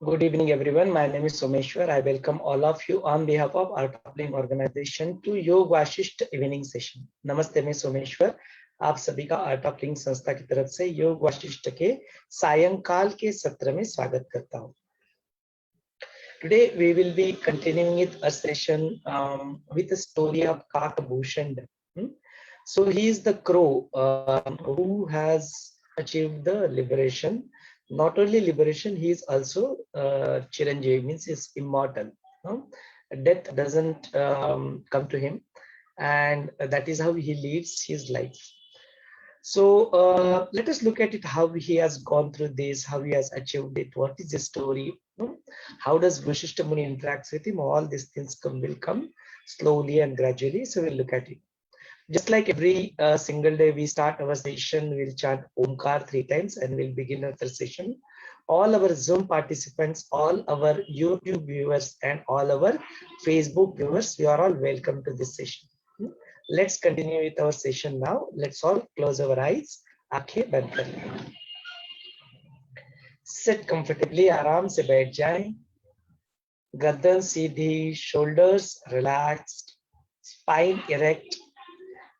Good evening, everyone. My name is Someshwar. I welcome all of you on behalf of our coupling organization to Yog Vaashishtha evening session. नमस्ते, मैं सोमेश्वर आप सभी का art of living संस्था की तरफ से योग वाशिष्ठ के सायंकाल के सत्र में स्वागत करता हूँ. Today we will be continuing with a session with a story of Kak Bhushund. So he is the crow who has achieved the liberation. Not only liberation, he is also Chiranjeevi, means he is immortal. Death doesn't come to him, and that is how he lives his life. So let us look at it, how he has gone through this, how he has achieved it, what is the story, how does Vaashishtha Muni interacts with him. All these things will come slowly and gradually. So we'll look at it. Just like every single day we start our session, we'll chant Omkar 3 times and we'll begin another session. All our Zoom participants, all our YouTube viewers and all our Facebook viewers, you are all welcome to this session. Let's continue with our session now. Let's all close our eyes. आंखें बंद कर लें. Sit comfortably, आराम से बैठ जाएं. गर्दन सीधी, shoulders relaxed, spine erect.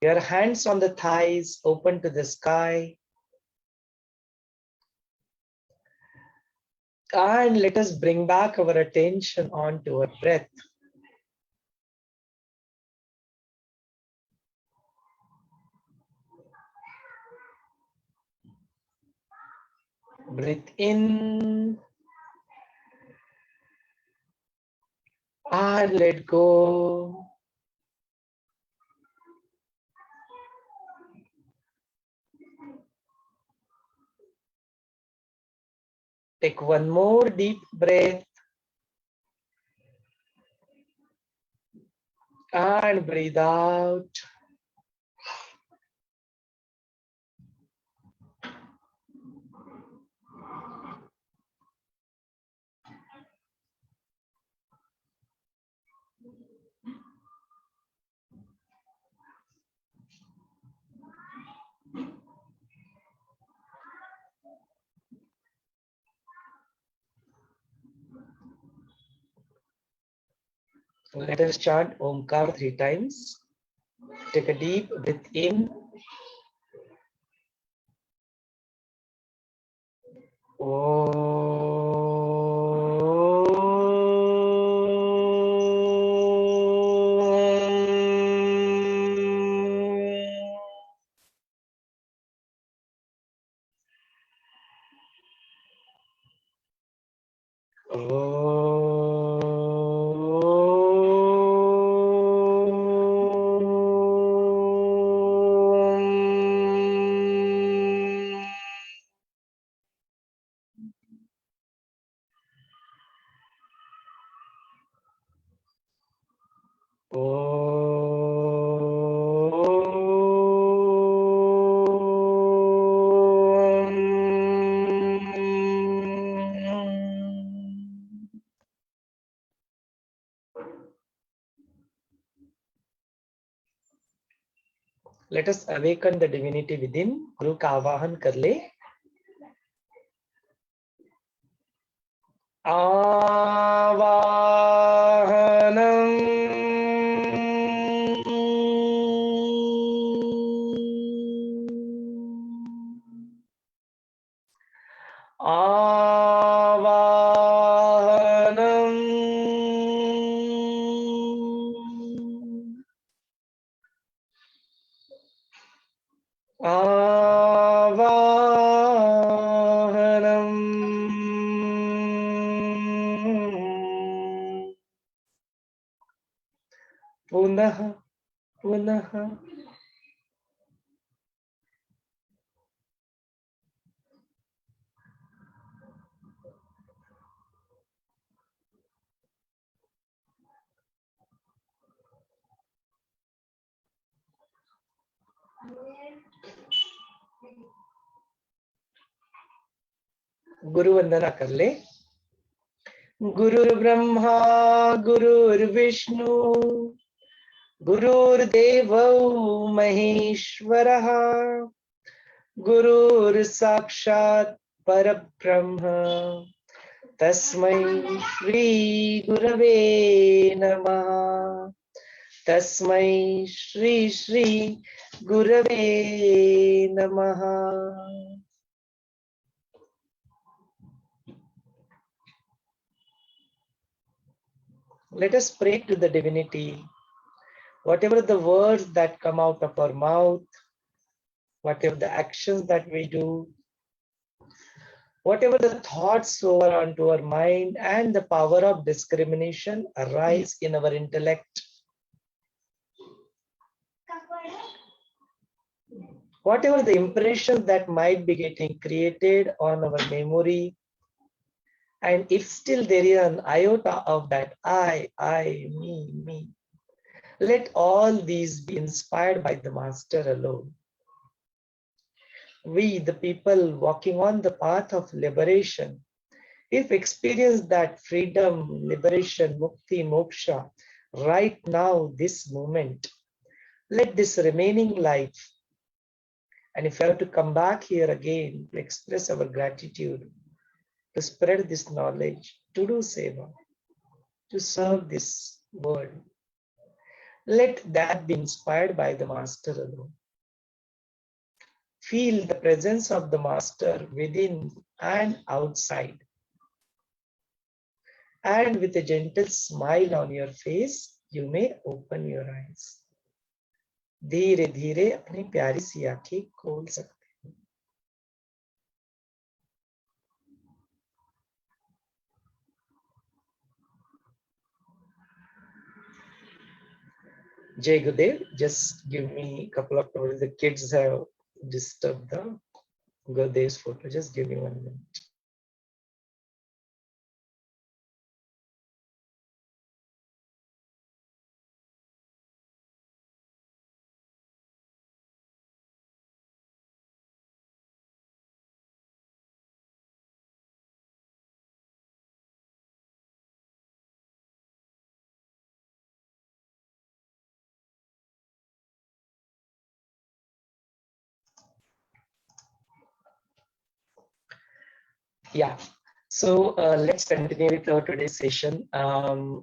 Your hands on the thighs, open to the sky. And let us bring back our attention onto our breath. Breathe in. And let go. Take one more deep breath and breathe out. Let us chant Omkar 3 times. Take a deep breath in. Let us awaken the divinity within. गुरु का आवाहन कर ले. आवाहनम पुनः पुनः गुरु वंदना कर ले. गुरुर्ब्रह्मा गुरुर्विष्णु गुरुर्देवो महेश्वरः गुरुर्साक्षात् परब्रह्म Tasmai Shri Gurave Namaha. Tasmai Shri Gurave Namaha. Let us pray to the divinity. Whatever the words that come out of our mouth, whatever the actions that we do, whatever the thoughts over onto our mind, and the power of discrimination arise in our intellect. Whatever the impressions that might be getting created on our memory, and if still there is an iota of that I, me, let all these be inspired by the Master alone. We, the people walking on the path of liberation, if experience that freedom, liberation, mukti, moksha, right now, this moment, let this remaining life, and if we have to come back here again to express our gratitude, to spread this knowledge, to do seva, to serve this world, let that be inspired by the Master alone. Feel the presence of the Master within and outside. And with a gentle smile on your face, you may open your eyes. धीरे धीरे अपनी प्यारी सी आंखें खोल सकते हैं. Jai Gurudev, just give me a couple of minutes. The kids have disturbed the Gurudev's photo. Just give me 1 minute. Yeah, so let's continue with our today's session.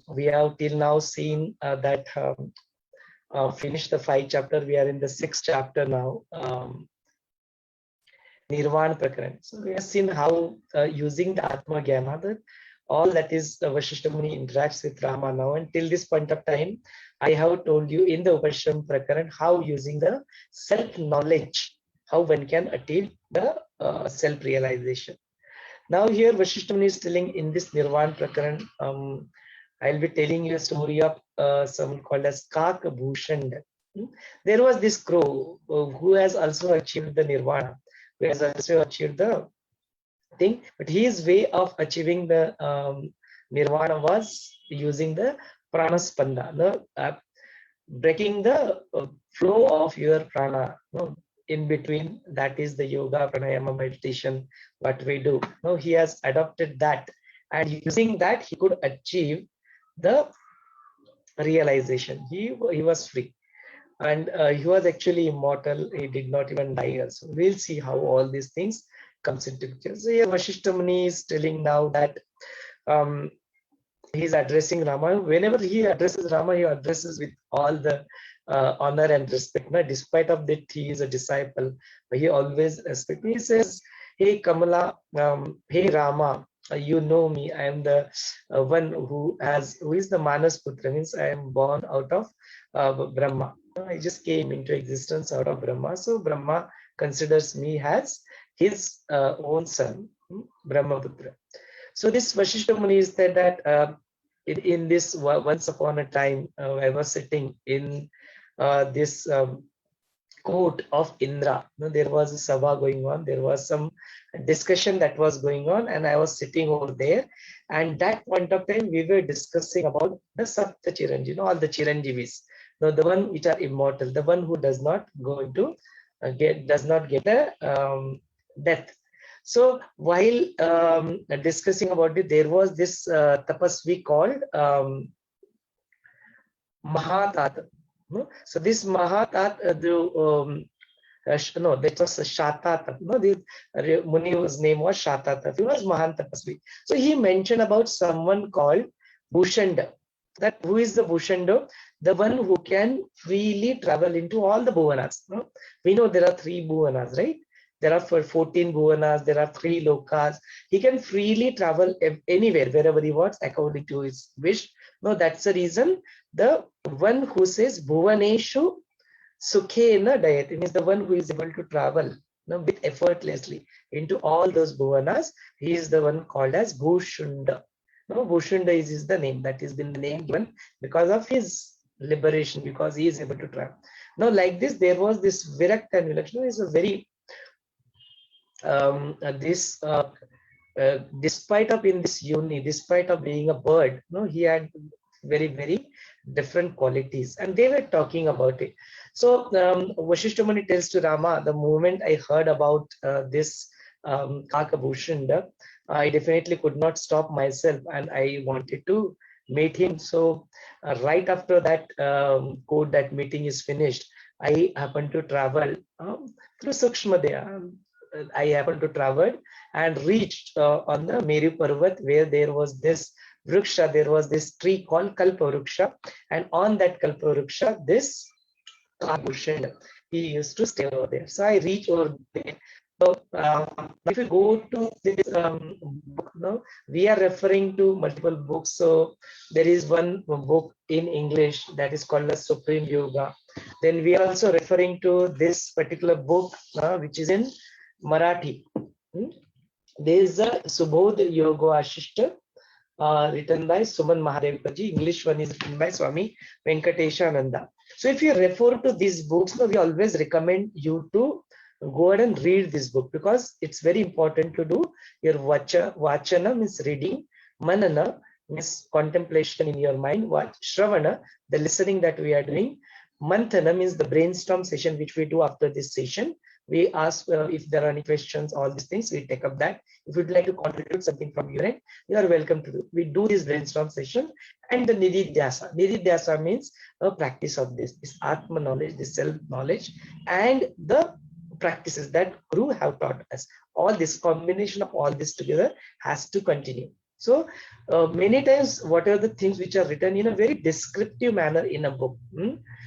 We have till now seen that finished the 5 chapter. We are in the 6th chapter now, Nirvan Prakaran. So we have seen how using the Atma Jnana, all that is Vaashishtha Muni interacts with Rama now. And till this point of time, I have told you in the Upsham Prakaran how using the self-knowledge, how one can attain the self-realization. Now here Vaashishtha Muni is telling in this Nirvan Prakaran, I'll be telling you a story of someone called as Kak Bhushund. There was this crow who has also achieved the Nirvana, who has also achieved the thing, but his way of achieving the Nirvana was using the Pranaspanda, breaking the flow of your prana. In between, that is the yoga, pranayama, meditation, what we do. Now he has adopted that, and using that he could achieve the realization. He was free, and he was actually immortal. He did not even die also. We'll see how all these things comes into picture. So here Vaashishtha Muni is telling now that he's addressing Rama. Whenever he addresses Rama, he addresses with all the honor and respect. Despite of that, he is a disciple, but he always respects. He says, "Hey Kamala, hey Rama, you know me. I am the one who is the Manas Putra. Means I am born out of Brahma. I just came into existence out of Brahma. So Brahma considers me as his own son, Brahmaputra." So this Vaashishtha Muni said that in this once upon a time, I was sitting in this court of Indra. There was a sabha going on. There was some discussion that was going on, and I was sitting over there. And that point of time, we were discussing about the Sapta Chiranjeevi, all the Chiranjeevis. The one which are immortal, the one who does not go into does not get a death. So while discussing about it, there was this tapasvi called Mahatat. So this Mahatat, No, that was Shatatap. No, the Muni's name was Shatatap. He was Mahan Tapasvi. So he mentioned about someone called Bhushund. That who is the Bhushund? The one who can freely travel into all the bhuvanas. No? We know there are 3 bhuvanas, right? There are 14 bhuvanas, there are 3 lokas. He can freely travel anywhere, wherever he wants, according to his wish. No, that's the reason the one who says Bhuvaneshu Sukhena Dayati means the one who is able to travel, no, with effortlessly into all those bhuvanas. He is the one called as Bhushunda. No, Bhushunda is the name that has been the name given because of his liberation, because he is able to travel. Now, like this, there was this Virakta and Vilakshana is a very despite of in this uni, despite of being a bird, no, he had very different qualities, and they were talking about it. So Vasishtha Muni tells to Rama, the moment I heard about this Kak Bhushund, I definitely could not stop myself, and I wanted to meet him. So right after that code, that meeting is finished, I happened to travel through Sukshmadaya. I happened to travel and reached on the Meru Purwardh, where there was this Vriksha, there was this tree called Kalpa Vriksha, and on that Kalpa Vriksha, this Kak Bhushund, he used to stay over there. So I reached over there. So if you go to this book, no, we are referring to multiple books. So there is one book in English that is called the Supreme Yoga. Then we are also referring to this particular book, which is in Marathi. There is a Subodh Yog Vaashishtha written by Suman Mahadevkaji. English one is written by Swami Venkateshananda. So if you refer to these books, we always recommend you to go ahead and read this book, because it's very important to do your vachana means reading, manana means contemplation in your mind, shravana, the listening that we are doing, manthana means the brainstorm session which we do after this session. We ask if there are any questions, all these things, we take up that. If you'd like to contribute something from your end, you are welcome to do. We do this brainstorm session. And the Nididhyasa. Nididhyasa means a practice of this Atma knowledge, this self knowledge, and the practices that Guru have taught us. All this combination of all this together has to continue. So many times, what are the things which are written in a very descriptive manner in a book?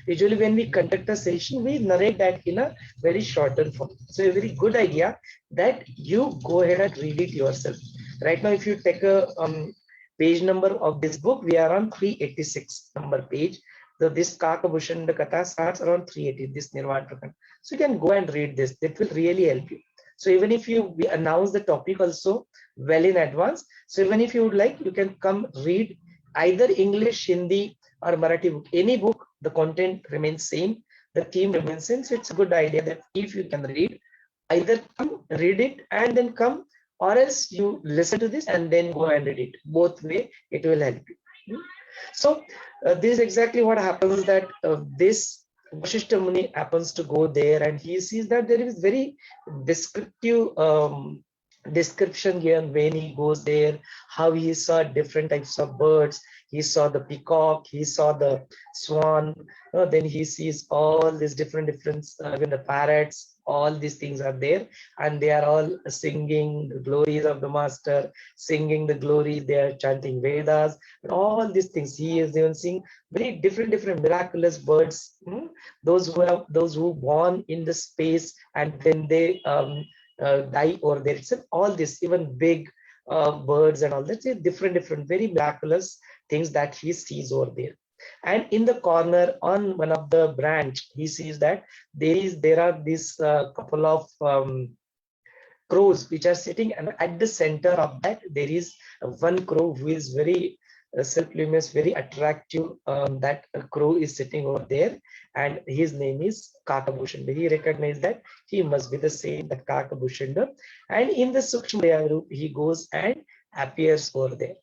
Usually when we conduct a session, we narrate that in a very shorter form. So a very good idea that you go ahead and read it yourself. Right now, if you take a page number of this book, we are on 386 number page. So this Kak Bhushund Katha starts around 380, this Nirvan Prakaran. So you can go and read this. That will really help you. So even if we announce the topic also well in advance, so even if you would like, you can come read either English, Hindi or Marathi book. Any book, the content remains same, the theme remains same. So it's a good idea that if you can read, either come read it and then come, or else you listen to this and then go and read it. Both way, it will help you. So this is exactly what happens, that this Vasishtha Muni happens to go there, and he sees that there is very descriptive description here when he goes there, how he saw different types of birds. He saw the peacock, he saw the swan, then he sees all these different even the parrots. All these things are there, and they are all singing the glories of the master, singing the glory. They are chanting Vedas, and all these things. He is even seeing very different miraculous birds. Those who born in the space and then they die over there. It's all this, even big birds and all that. Different very miraculous things that he sees over there. And in the corner on one of the branch, he sees that there are this couple of crows which are sitting, and at the center of that there is one crow who is very self-luminous, very attractive. That crow is sitting over there, and his name is Kak Bhushund. He recognized that he must be the same, that Kak Bhushund, and in the Sukshma Roop he goes and appears over there.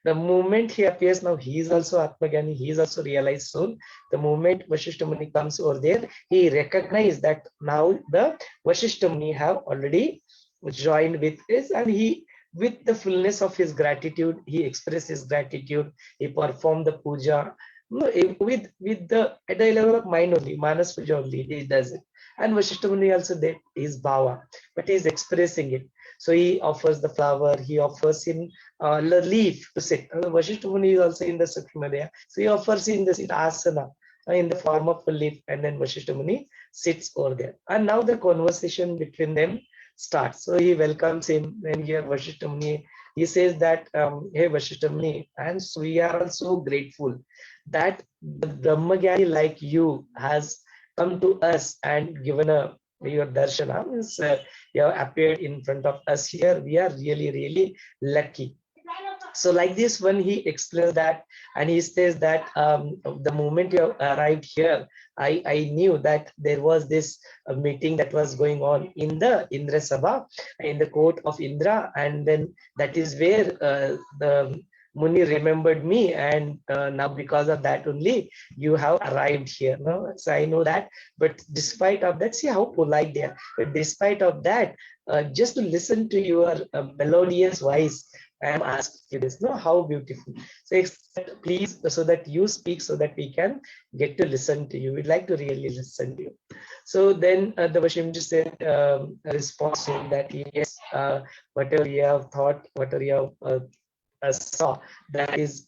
The moment he appears, now he is also Atmagani, he is also realized soul. The moment Vasishtha Muni comes over there, he recognized that now the Vasishtha Muni have already joined with this, and he, with the fullness of his gratitude, he expressed his gratitude. He performed the puja with the at the level of mind only, Manas puja only. He does it. And Vasishtha Muni also did his bhava, but he is expressing it. So he offers the flower, he offers him the leaf to sit. Vasishtha Muni is also in the Sukhimadaya. So he offers him the asana in the form of a leaf, and then Vasishtha Muni sits over there. And now the conversation between them starts. So he welcomes him, and here Vasishtha Muni, he says that, hey Vasishtha Muni, and so we are also grateful that the Brahmagyani like you has come to us and given your darshana, means you have appeared in front of us here. We are really, really lucky. So like this, when he explains that, and he says that the moment you arrived here, I knew that there was this meeting that was going on in the Indra Sabha, in the court of Indra, and then that is where the Muni remembered me, and now because of that only you have arrived here. No? So I know that, but despite of that, see how polite they are. But despite of that, just to listen to your melodious voice, I am asking you this. No, how beautiful. So please, so that you speak, so that we can get to listen to you. We'd like to really listen to you. So then the Vashimji said, response saying that yes, whatever you have thought, whatever you have saw, that is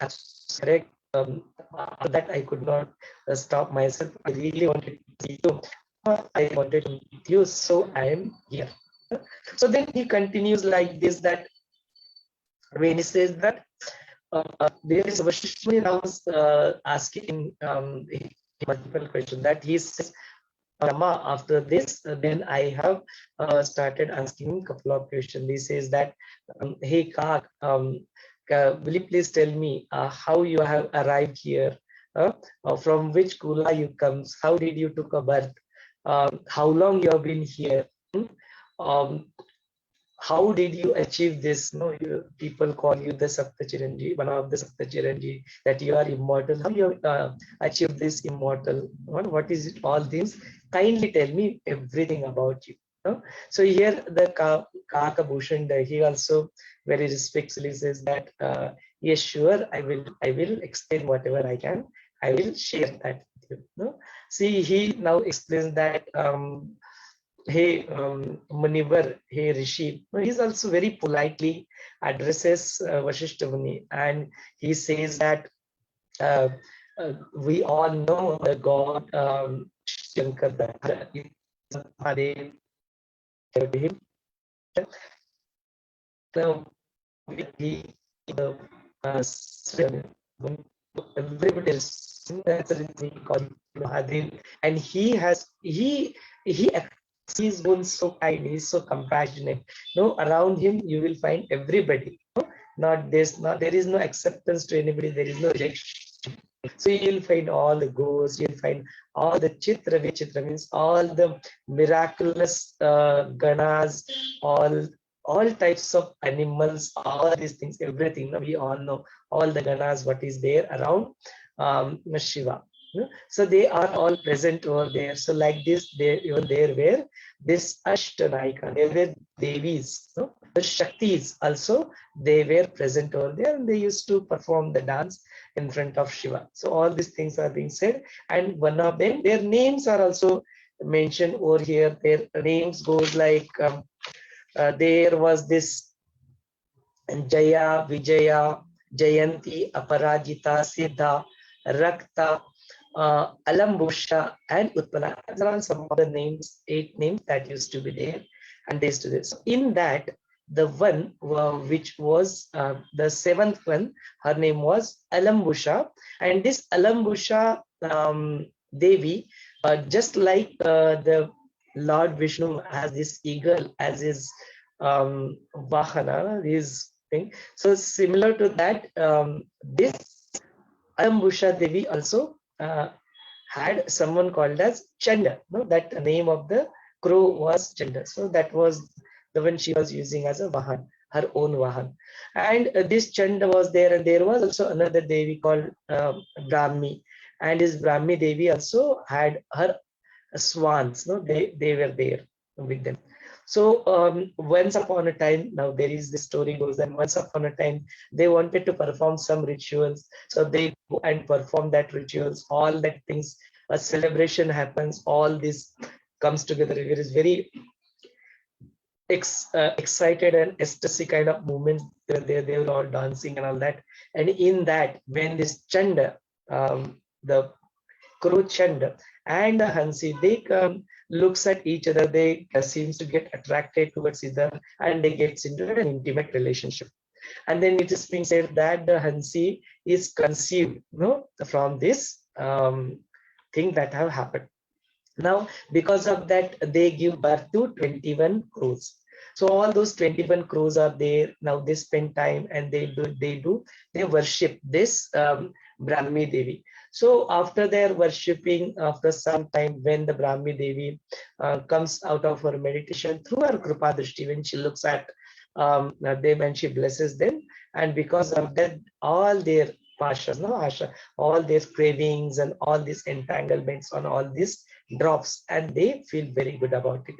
correct. After that, I could not stop myself. I really wanted to see you. I wanted to meet you, so I am here. So then he continues like this, that when he says that there is Vasishtha now asking multiple questions, that he says, Rama, after this, then I have started asking a couple of questions. He says that, hey Kak, will you please tell me how you have arrived here? From which kula you comes? How did you took a birth? How long you have been here? How did you achieve this? No, people call you the Saptachiranji, one of the Saptachiranji, that you are immortal. How you achieved this immortal? What is it? All things. Kindly tell me everything about you. No? So here the Kak Bhushund, he also very respectfully says that, yes, sure, I will explain whatever I can. I will share that with you. No? See, he now explains that, hey Munivar, hey Rishi. He's also very politely addresses Vasishtha Muni, and he says that we all know the God Shankar, him. Now he everybody else, that's the reason he called Mahadev, and he he's been so kind, he's so compassionate. No, around him you will find everybody. No? Not this, not there is no acceptance to anybody, there is no rejection. So you'll find all the ghosts, you'll find all the Chitra Vichitra, means all the miraculous ganas, all types of animals, all these things, everything. We all know all the ganas, what is there around Shiva. So they are all present over there. So like this, even there were this Ashtanayika, there were Devis, no? The Shaktis also, they were present over there, and they used to perform the dance in front of Shiva. So all these things are being said, and one of them, their names are also mentioned over here. Their names goes like, there was this Jaya, Vijaya, Jayanti, Aparajita, Siddha, Rakta, Alambusha, and Utpala. These are some of the names, 8 names that used to be there, and they used to be. So in that, the one which was the 7th one, her name was Alambusha, and this Alambusha Devi, just like the Lord Vishnu has this eagle as his Vahana, his thing. So similar to that, this Alambusha Devi also had someone called as Chanda. No, that name of the crow was Chanda. So that was the one she was using as a Vahan, her own Vahan. And this Chanda was there, and there was also another Devi called Brahmi. And this Brahmi Devi also had her swans. No, they were there with them. So once upon a time, now there is the story goes, and once upon a time they wanted to perform some rituals. So they go and perform that rituals, all that things, a celebration happens, all these comes together. It is very excited and ecstasy kind of movements. They were all dancing and all that. And in that, when this Chanda, the crow Chanda and the Hansi, they looks at each other, they seems to get attracted towards each other, and they gets into an intimate relationship. And then it is being said that the Hansi is conceived, from this thing that have happened. Now, because of that, they give birth to 21 crows. So all those 21 crows are there. Now they spend time and they worship this Brahmi Devi. So after their worshipping, after some time, when the Brahmi Devi comes out of her meditation through her Kripa Drishti, when she looks at them and she blesses them, and because of that, all their pashas, all their cravings and all these entanglements on all these drops, and they feel very good about it.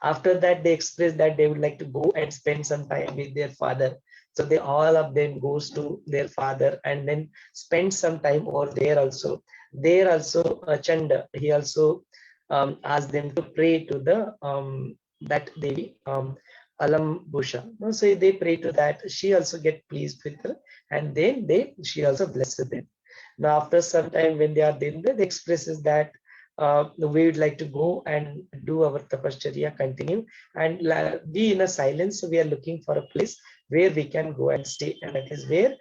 After that, they express that they would like to go and spend some time with their father. So they all of them goes to their father and then spend some time over there also. There also Chanda, he also asked them to pray to the that Devi Alam Bhusha. So they pray to that. She also get pleased with her, and then she also blesses them. Now after some time, when they are there, they expresses that we would like to go and do our tapasya, continue and be in a silence. So we are looking for a place where we can go and stay, and that is where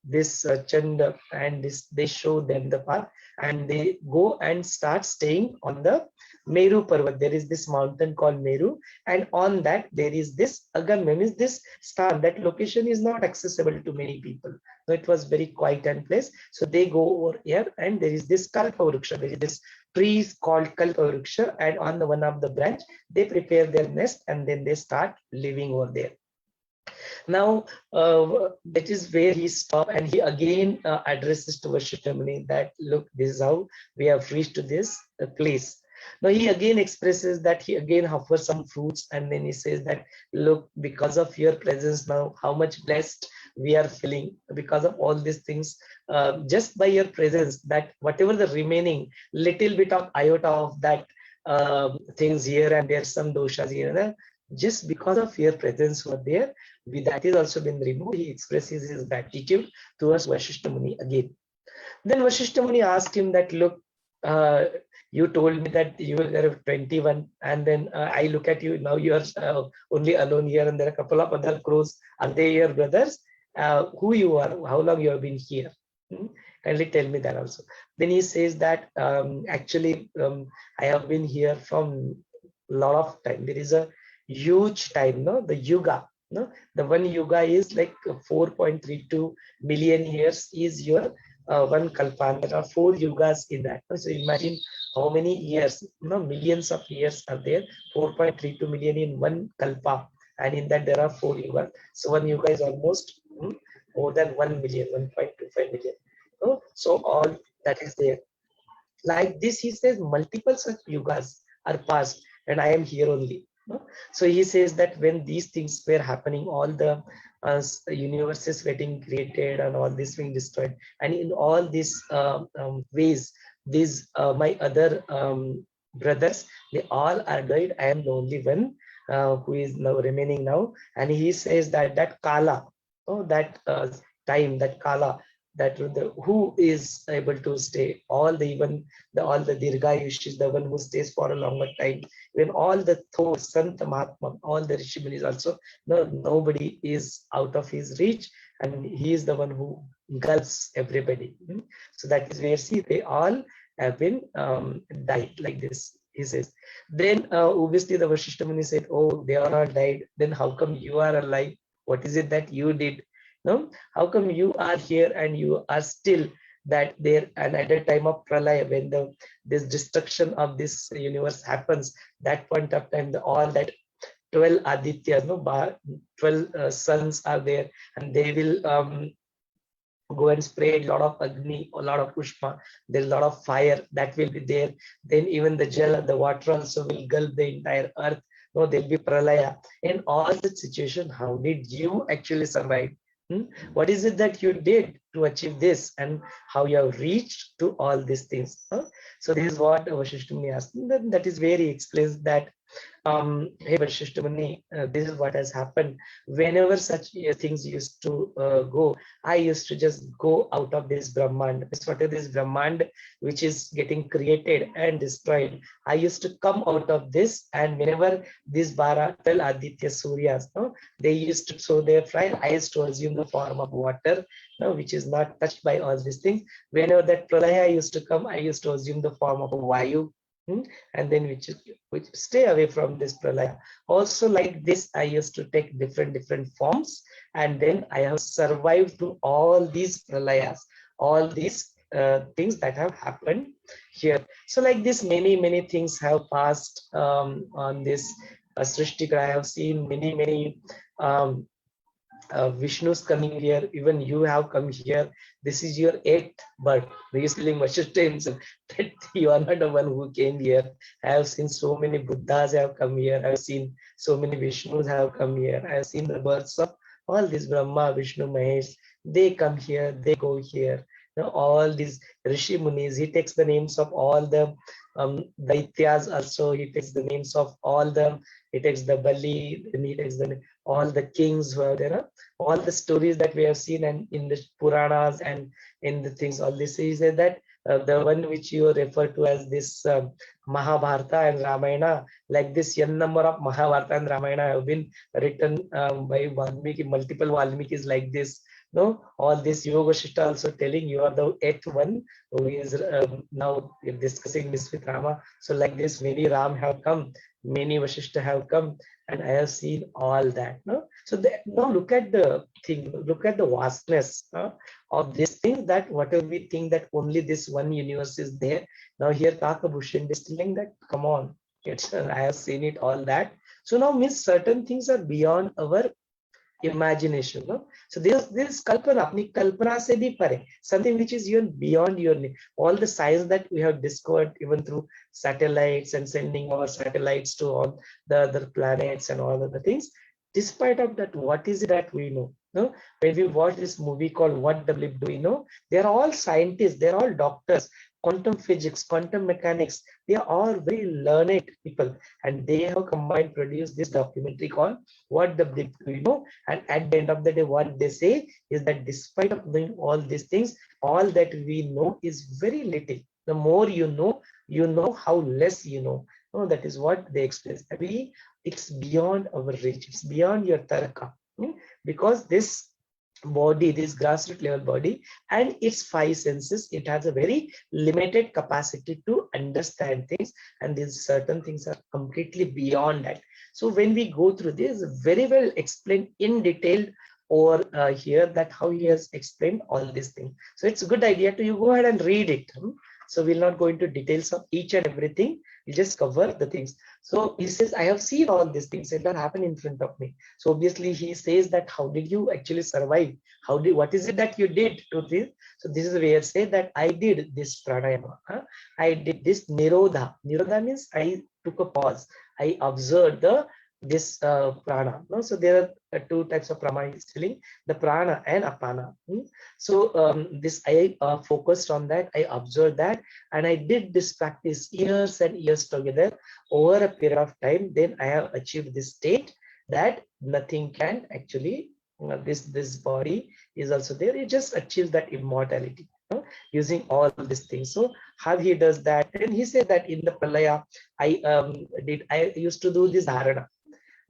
this Chanda and this, they show them the path, and they go and start staying on the Meru Purwardh. There is this mountain called Meru, and on that there is this Agamya, means this star. That location is not accessible to many people. So it was very quiet and place. So they go over here, and there is this Kalpa Vruksha. There is this tree called Kalpa Vruksha, and on the one of the branch, they prepare their nest, and then they start living over there. Now, that is where he stopped, and he again addresses to Vaashishtha Muni that, look, this is how we have reached to this place. Now he again expresses that, he again offers some fruits, and then he says that, look, because of your presence now, how much blessed we are feeling because of all these things. Just by your presence, that whatever the remaining little bit of iota of that things here and there, some doshas here and there, just because of your presence over there, that is also been removed. He expresses his gratitude towards Vaashishtha Muni again. Then Vaashishtha Muni asked him that, look, you told me that you were 21, and then I look at you now, you are only alone here, and there are a couple of other crows. Are they your brothers? Who you are? How long you have been here? Kindly tell me that also. Then he says that actually I have been here from a lot of time. There is a huge time, the yuga. The one yuga is like 4.32 million years is your one kalpa. There are 4 yugas in that. So imagine how many years, millions of years are there. 4.32 million in one kalpa, and in that there are 4 yugas. So one yuga is almost more than 1 million, 1.25 million. So all that is there. Like this, he says multiple such yugas are passed, and I am here only. So he says that when these things were happening, all the universes getting created and all this being destroyed, and in all these ways, these my other brothers, they all are died. I am the only one who is now remaining now. And he says that that kala, that time, that kala, that who is able to stay, all the Dirghayush is the one who stays for a longer time. When all the thoughts, Sant Mahatma, all the Rishi Munis also, nobody is out of his reach, and he is the one who engulfs everybody. So that is where, see, they all have been died like this, he says. Then obviously the Vaashishtha Muni said, oh, they are all died, then how come you are alive? What is it that you did? How come you are here and you are still that there? And at the time of pralaya, when this destruction of this universe happens, that point of time, all that 12 adityas, 12 suns are there, and they will go and spray a lot of agni, a lot of pushpa. There's a lot of fire that will be there. Then even the jal, the water also will gulp the entire earth. There'll be pralaya. In all that situation, how did you actually survive? What is it that you did to achieve this, and how you have reached to all these things? So this is what Vashishtha Muni asked. That is where he explains that, hey Vashishtha Muni, this is what has happened. Whenever such things used to go, I used to just go out of this Brahmand. This what is this Brahmand which is getting created and destroyed. I used to come out of this, and whenever these 12 Aditya Suryas, they used to sow their fire, I used to assume the form of water, which is not touched by all these things. Whenever that pralaya used to come, I used to assume the form of a vayu, and then which stay away from this pralaya. Also like this, I used to take different forms, and then I have survived through all these pralayas, all these things that have happened here. So like this, many things have passed on this Srishtikara. I have seen many Vishnu's coming here. Even you have come here. This is your 8th birth. He is telling Vashishtha himself that you are not the one who came here. I have seen so many Buddhas have come here. I have seen so many Vishnus have come here. I have seen the births of all these Brahma, Vishnu, Mahesh. They come here, they go here. All these Rishi Munis, he takes the names of all the Daityas also. He takes the names of all the, he takes the Bali, and he takes all the kings who are there. All the stories that we have seen and in the Puranas and in the things, all this, he said that the one which you refer to as this Mahabharata and Ramayana, like this n number of Mahabharata and Ramayana have been written by Valmiki, multiple Valmikis like this. All this Yog Vaashishtha also telling you are the 8th one who is now discussing this with Rama. So like this, many Ram have come, many Vaashishtha have come, and I have seen all that. So now look at the thing, look at the vastness of this thing, that whatever we think that only this one universe is there. Now here Kak Bhushund is telling that, come on, I have seen it, all that. So now means certain things are beyond our imagination. So this kalpana, apni kalpana se bhi pare, something which is even beyond your, all the science that we have discovered even through satellites and sending our satellites to all the other planets and all other things. Despite of that, what is it that we know? When we watch this movie called What the Blip Do We Know, they are all scientists, they are all doctors, quantum physics, quantum mechanics. They are all very learned people, and they have combined, produced this documentary called What the Blip Do We Know. And at the end of the day, what they say is that despite of doing all these things, all that we know is very little. The more you know how less you know. That is what they express. It's beyond our reach. It's beyond your taraka. Because this body, this grassroots level body and its 5 senses, it has a very limited capacity to understand things, and these certain things are completely beyond that. So when we go through this, very well explained in detail over here, that how he has explained all these things. So it's a good idea to you go ahead and read it. So we'll not go into details of each and everything. We'll just cover the things. So he says, I have seen all these things that happen in front of me. So obviously he says that how did you actually survive? What is it that you did to this? So this is where say that I did this pranayama. I did this nirodha. Nirodha means I took a pause. I observed this prana. So there are 2 types of prana he's telling, the prana and apana. So this I focused on that, I observed that, and I did this practice years and years together over a period of time. Then I have achieved this state that nothing can actually, this body is also there. It just achieves that immortality using all these things. So how he does that, and he said that in the pralaya I used to do this dharana.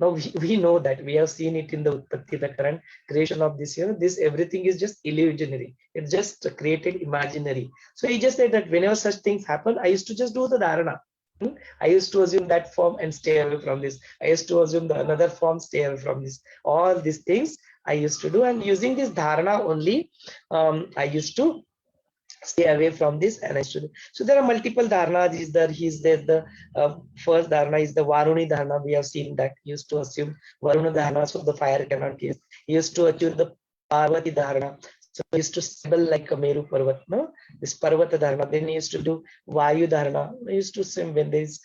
Now we know that, we have seen it in the Utpatti Rakaran, creation of this, this everything is just illusionary. It's just created imaginary. So he just said that whenever such things happen, I used to just do the dharana. I used to assume that form and stay away from this. I used to assume the another form, stay away from this. All these things I used to do, and using this dharana only, I used to stay away from this, and I should. So there are multiple dharanas. He's there. The first dharana is the Varuni dharana. We have seen that he used to assume Varuna dharana, so the fire cannot kill. He used to achieve the Parvati dharana. So he used to stable like a Meru Parvat, no? This Parvata Dharana. Then he used to do Vayu Dharana. He used to swim when this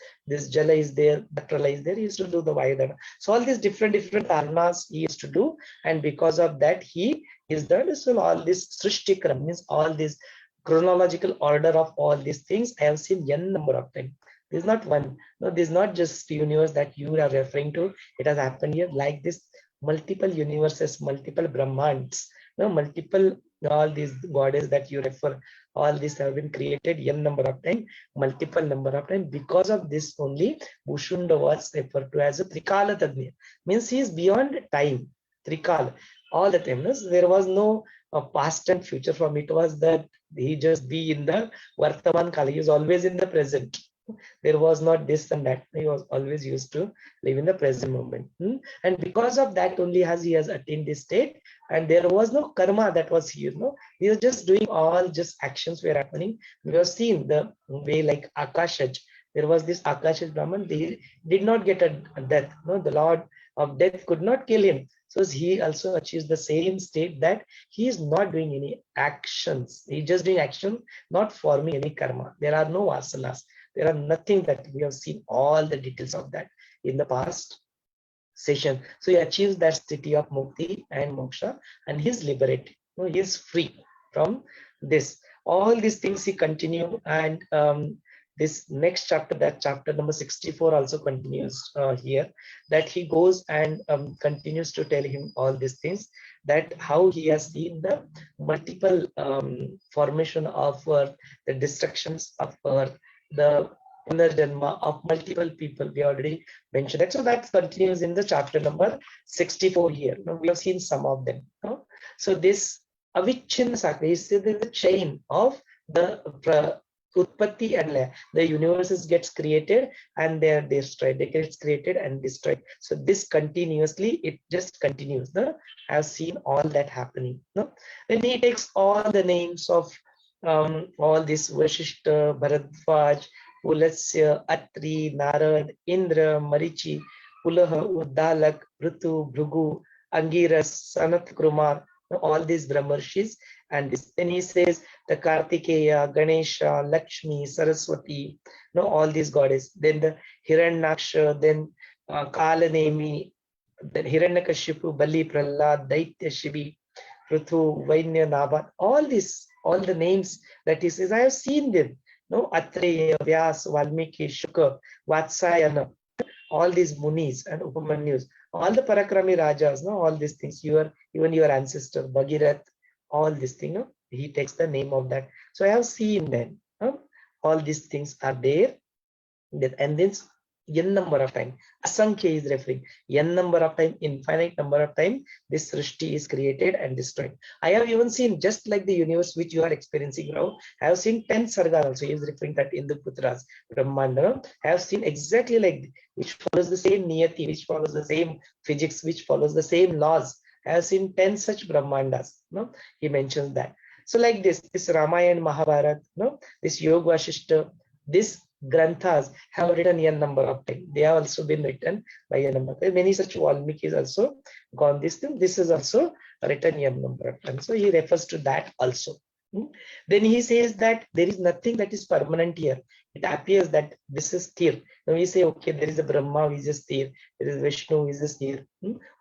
Jala is there, Datrala is there, he used to do the Vayu Dharana. So all these different dharanas he used to do, and because of that he is done. So all this Srishtikram means all this chronological order of all these things I have seen n number of times. This is not one. No, this is not just universe that you are referring to. It has happened here like this. Multiple universes, multiple Brahmands, no, multiple all these goddesses that you refer, all these have been created n number of times, multiple number of times. Because of this only, Bhushund was referred to as a Trikala Tadnya. Means he is beyond time. Trikala, all the time. No? So there was no past and future from it. Was that he just be in the Vartaman Kala. He is always in the present. There was not this and that. He was always used to live in the present moment. And because of that only he has attained this state. And there was no karma that was here. No, he was just doing all just actions were happening. We have seen the way like Akashaj. There was this Akashaj Brahman. They did not get a death. No, the Lord of death could not kill him. So he also achieves the same state that he is not doing any actions. He is just doing action, not forming any karma. There are no vasanas. There are nothing that we have seen all the details of that in the past session. So he achieves that state of mukti and moksha, and he is liberated. No, he is free from this. All these things he continue, and this next chapter, that chapter number 64 also continues here, that he goes and continues to tell him all these things, that how he has seen the multiple formation of earth, the destructions of earth, the Punarjanma of multiple people. We already mentioned that. So that continues in the chapter number 64 here. Now we have seen some of them. No? So this Avichinna Sakra is the chain of the Utpatti and Laya. The universes gets created and they are destroyed. They gets created and destroyed. So this continuously, it just continues. No? I've seen all that happening. No? Then he takes all the names of all this Vaashishtha, Bharadwaj, Pulasya, Atri, Narad, Indra, Marichi, Pulaha, Uddalak, Ritu, Bhrugu, Angiras, Sanat Kumar, all these Brahmarshis. And this, then he says the Kartikeya, Ganesha, Lakshmi, Saraswati, all these goddesses. Then the Hiranyaksha, then Kalanemi, then Hiranyakashipu, Bali, Prahlad, Daitya, Shivi, Prithu, Vainya, Nabat, all these, all the names that he says, I have seen them. No, Atreya, Vyas, Valmiki, Shuka, Vatsayana, all these Munis and Upamanyus, all the Parakrami Rajas, no, all these things, even your ancestor, Bhagirath, all these things, no, he takes the name of that. So I have seen them. All these things are there. And then n number of time, Asankhya is referring, n number of time, infinite number of time, this Srishti is created and destroyed. I have even seen, just like the universe which you are experiencing now, I have seen 10 Sargas also. He is referring that in the Putras, Brahmanda. I have seen exactly like, which follows the same Niyati, which follows the same physics, which follows the same laws. I have seen 10 such Brahmandas. No, he mentions that. So like this Ramayana, Mahabharata, this Yog Vaashishtha, this Granthas have written n number of times. They have also been written by n number. Many such Valmiki also gone this thing. This is also written n number of times. So he refers to that also. Then he says that there is nothing that is permanent here. It appears that this is sthir. Now we say, okay, there is a Brahma who is a sthir. There is Vishnu who is a sthir.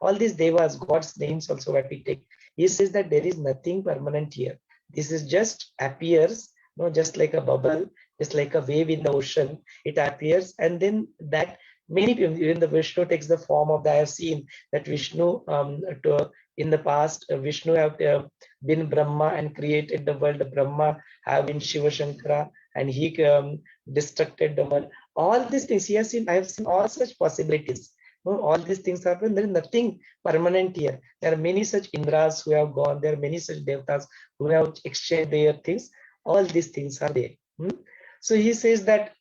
All these devas, God's names also what we take. He says that there is nothing permanent here. This is just appears, just like a bubble, just like a wave in the ocean. It appears, and then that many people, even the Vishnu takes the form of the, I have seen that Vishnu in the past, Vishnu have been Brahma and created the world. Brahma have been Shiva Shankara and he destructed the world. All these things he has seen, I have seen all such possibilities. All these things happen. There is nothing permanent here. There are many such Indras who have gone. There are many such Devatas who have exchanged their things. All these things are there. So he says that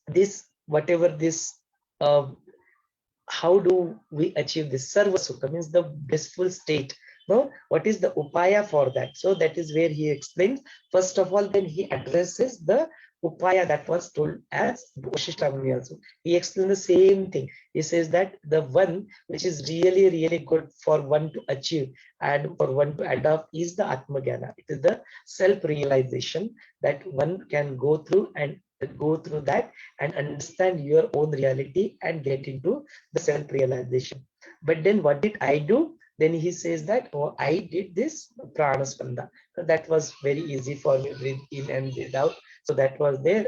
this, whatever this, how do we achieve this? Sarva Sukha means the blissful state. What is the upaya for that? So that is where he explains. First of all, then he addresses the upaya that was told as Vaashishtha Muni also. He explained the same thing. He says that the one which is really, really good for one to achieve and for one to adopt is the Atma-Gyana. It is the self-realization that one can go through that and understand your own reality and get into the self-realization. But then what did I do? Then he says that, oh, I did this prana spanda. So that was very easy for me, breathe in and breathe out. So that was there.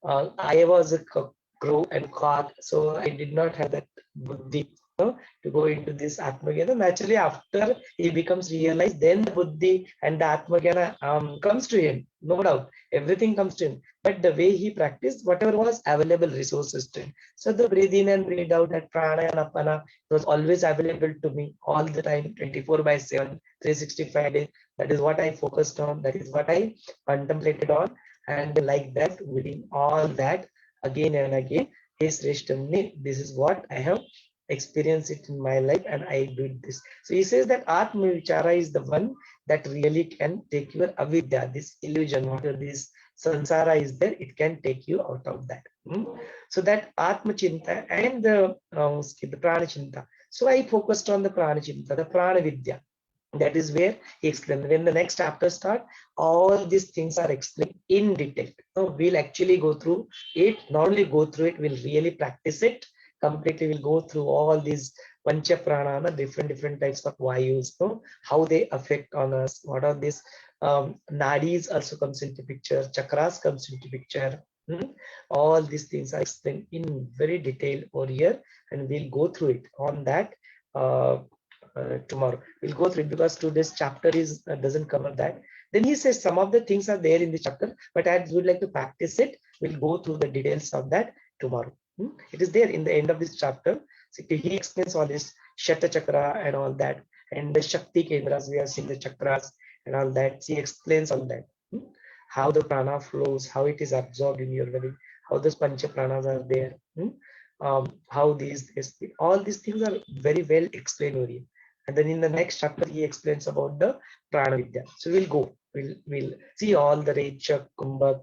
I was a crow and cock, so I did not have that buddhi, to go into this Atma-Gyana. Naturally, after he becomes realized, then the buddhi and the Atma-Gyana comes to him. No doubt, everything comes to him. But the way he practiced, whatever was available resources to him. So the breathe in and breathe out, that prana and apana was always available to me all the time, 24/7, 365 days. That is what I focused on. That is what I contemplated on. And like that, within all that, again and again, his Rishtamni, this is what I have experienced it in my life, and I did this. So he says that Atma Vichara is the one that really can take your avidya, this illusion, whatever this sansara is there, it can take you out of that. So that Atma Chinta and the Prana Chinta. So I focused on the Prana Chinta, the Prana Vidya. That is where he explained. When the next chapter starts, all these things are explained in detail. So we'll actually go through it, not only go through it, we'll really practice it completely. We'll go through all these pancha pranana, different types of vayus, how they affect on us, what are these nadis also comes into picture, chakras comes into picture. All these things are explained in very detail over here, and we'll go through it on that tomorrow. We'll go through it because today's chapter is doesn't cover that. Then he says some of the things are there in the chapter, but I would like to practice it. We'll go through the details of that tomorrow. It is there in the end of this chapter. So he explains all this Shata Chakra and all that, and the Shakti Kendras, we have seen the chakras and all that. He explains all that. How the prana flows, how it is absorbed in your body, how those pancha pranas are there, how all these things are very well explained over here. And then in the next chapter, he explains about the prana vidya. So we'll see all the Recha, Kumbha,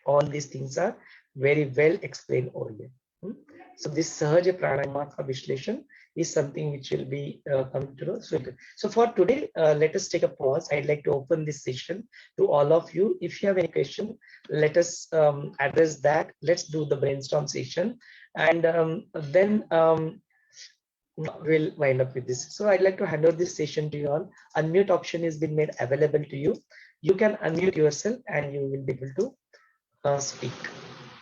all these things are very well explained over here. So this Sahaja Pranayama Vishleshan is something which will be coming to us. So for today, let us take a pause. I'd like to open this session to all of you. If you have any question, let us address that. Let's do the brainstorm session, and then we'll wind up with this. So I'd like to hand over this session to you all. Unmute option has been made available to you. You can unmute yourself and you will be able to speak.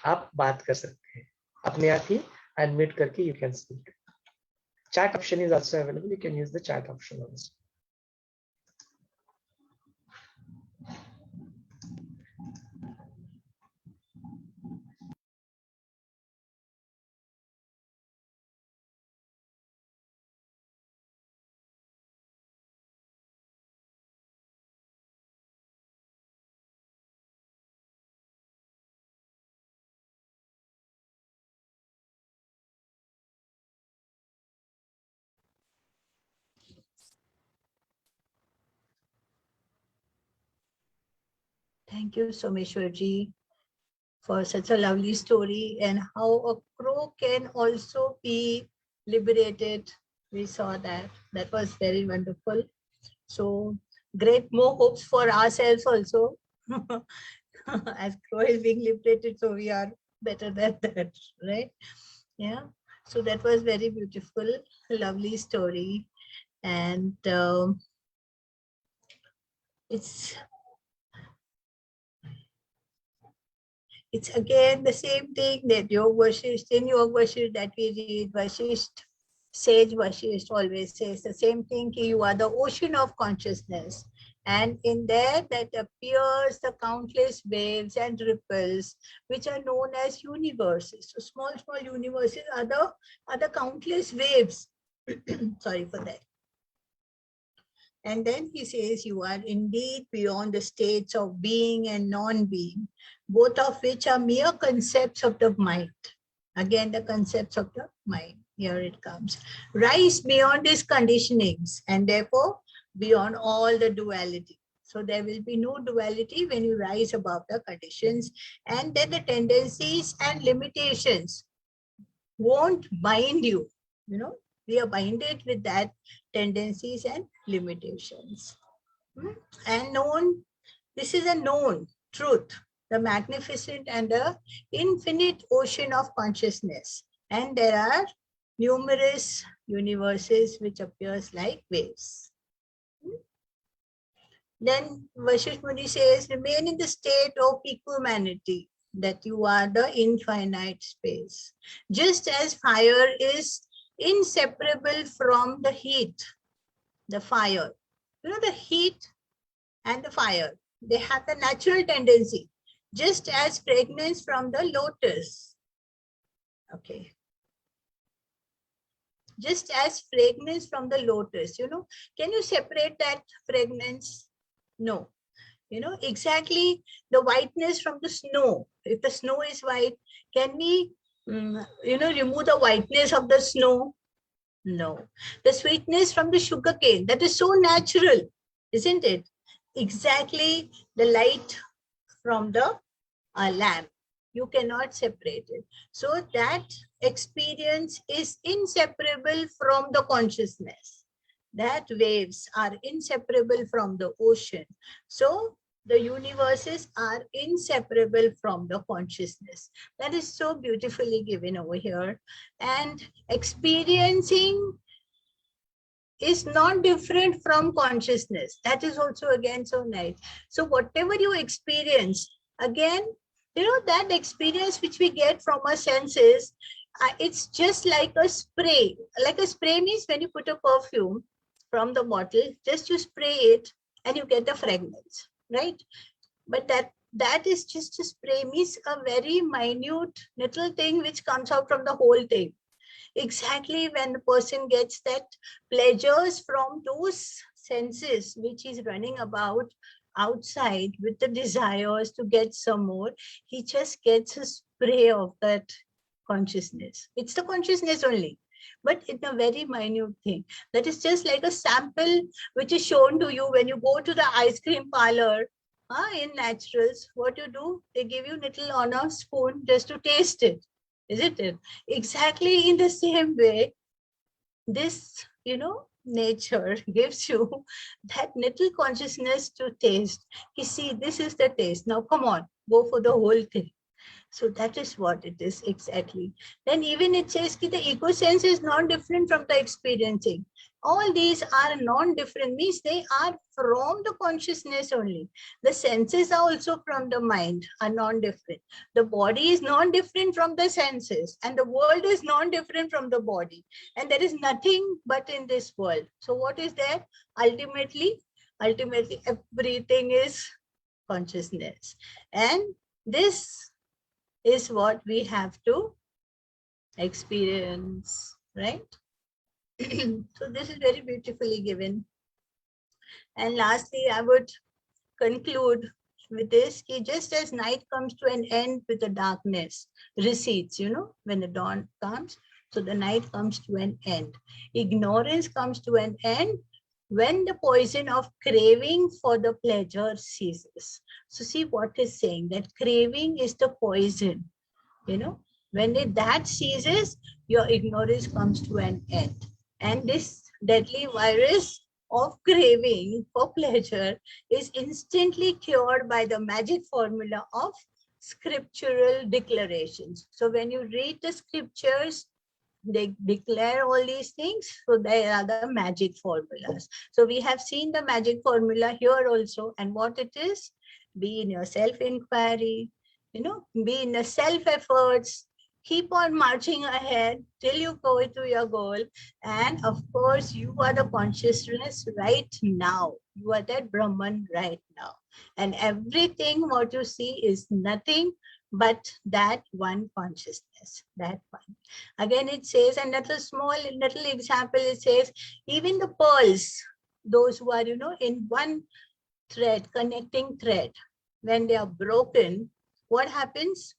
आप बात कर सकते हैं अपने आप ही unmute करके you can speak. Chat option is also available. You can use the chat option also. Thank you, Someshwar ji, for such a lovely story, and how a crow can also be liberated. We saw that. That was very wonderful. So great, more hopes for ourselves also. As crow is being liberated, so we are better than that, right? Yeah. So that was very beautiful, lovely story. And it's again the same thing that Yog Vaashishtha, in Yog Vaashishtha that we read, Vaashishtha, sage Vaashishtha always says the same thing, you are the ocean of consciousness. And in there that appears the countless waves and ripples, which are known as universes. So small universes are the countless waves. Sorry for that. And then he says, you are indeed beyond the states of being and non-being, both of which are mere concepts of the mind. Again, the concepts of the mind. Here it comes. Rise beyond these conditionings and therefore beyond all the duality. So there will be no duality when you rise above the conditions, and then the tendencies and limitations won't bind you. We are binded with that tendencies and limitations. And known, this is a known truth, the magnificent and the infinite ocean of consciousness. And there are numerous universes which appears like waves. Then Vashishtha Muni says, remain in the state of equanimity, that you are the infinite space. Just as fire is inseparable from the heat, the fire. The heat and the fire, they have the natural tendency, just as fragrance from the lotus. Okay. Just as fragrance from the lotus, can you separate that fragrance? No. Exactly the whiteness from the snow. If the snow is white, can we, remove the whiteness of the snow? No. The sweetness from the sugarcane, that is so natural, isn't it? Exactly the light from the lamp. You cannot separate it. So that experience is inseparable from the consciousness. That waves are inseparable from the ocean. So the universes are inseparable from the consciousness. That is so beautifully given over here. And experiencing is not different from consciousness. That is also again so nice. So whatever you experience, again, that experience which we get from our senses, it's just like a spray. Like a spray means when you put a perfume from the bottle, just you spray it and you get the fragrance, right? But that is just a spray, means a very minute little thing which comes out from the whole thing. Exactly when the person gets that pleasures from those senses which is running about outside with the desires to get some more, he just gets a spray of that consciousness. It's the consciousness only, but it's a very minute thing. That is just like a sample which is shown to you when you go to the ice cream parlor in naturals. What you do, they give you little on a spoon just to taste it, isn't it? Exactly in the same way, this, nature gives you that little consciousness to taste. You see, this is the taste. Now, come on, go for the whole thing. So that is what it is exactly. Then even it says that the ego sense is not different from the experiencing. All these are non-different, means they are from the consciousness only. The senses are also from the mind, are non-different. The body is non-different from the senses, and the world is non-different from the body. And there is nothing but in this world. So what is there? Ultimately, everything is consciousness. And this is what we have to experience, right? So this is very beautifully given. And lastly, I would conclude with this, just as night comes to an end with the darkness recedes, when the dawn comes, so the night comes to an end. Ignorance comes to an end when the poison of craving for the pleasure ceases. So see what is saying, that craving is the poison, when that ceases, your ignorance comes to an end. And this deadly virus of craving for pleasure is instantly cured by the magic formula of scriptural declarations. So when you read the scriptures, they declare all these things. So they are the magic formulas. So we have seen the magic formula here also. And what it is? Be in your self-inquiry, be in the self-efforts. Keep on marching ahead till you go to your goal. And of course, you are the consciousness right now. You are that Brahman right now. And everything what you see is nothing but that one consciousness, that one. Again, it says, another small little example, it says, even the pearls, those who are, in one thread, connecting thread, when they are broken, what happens?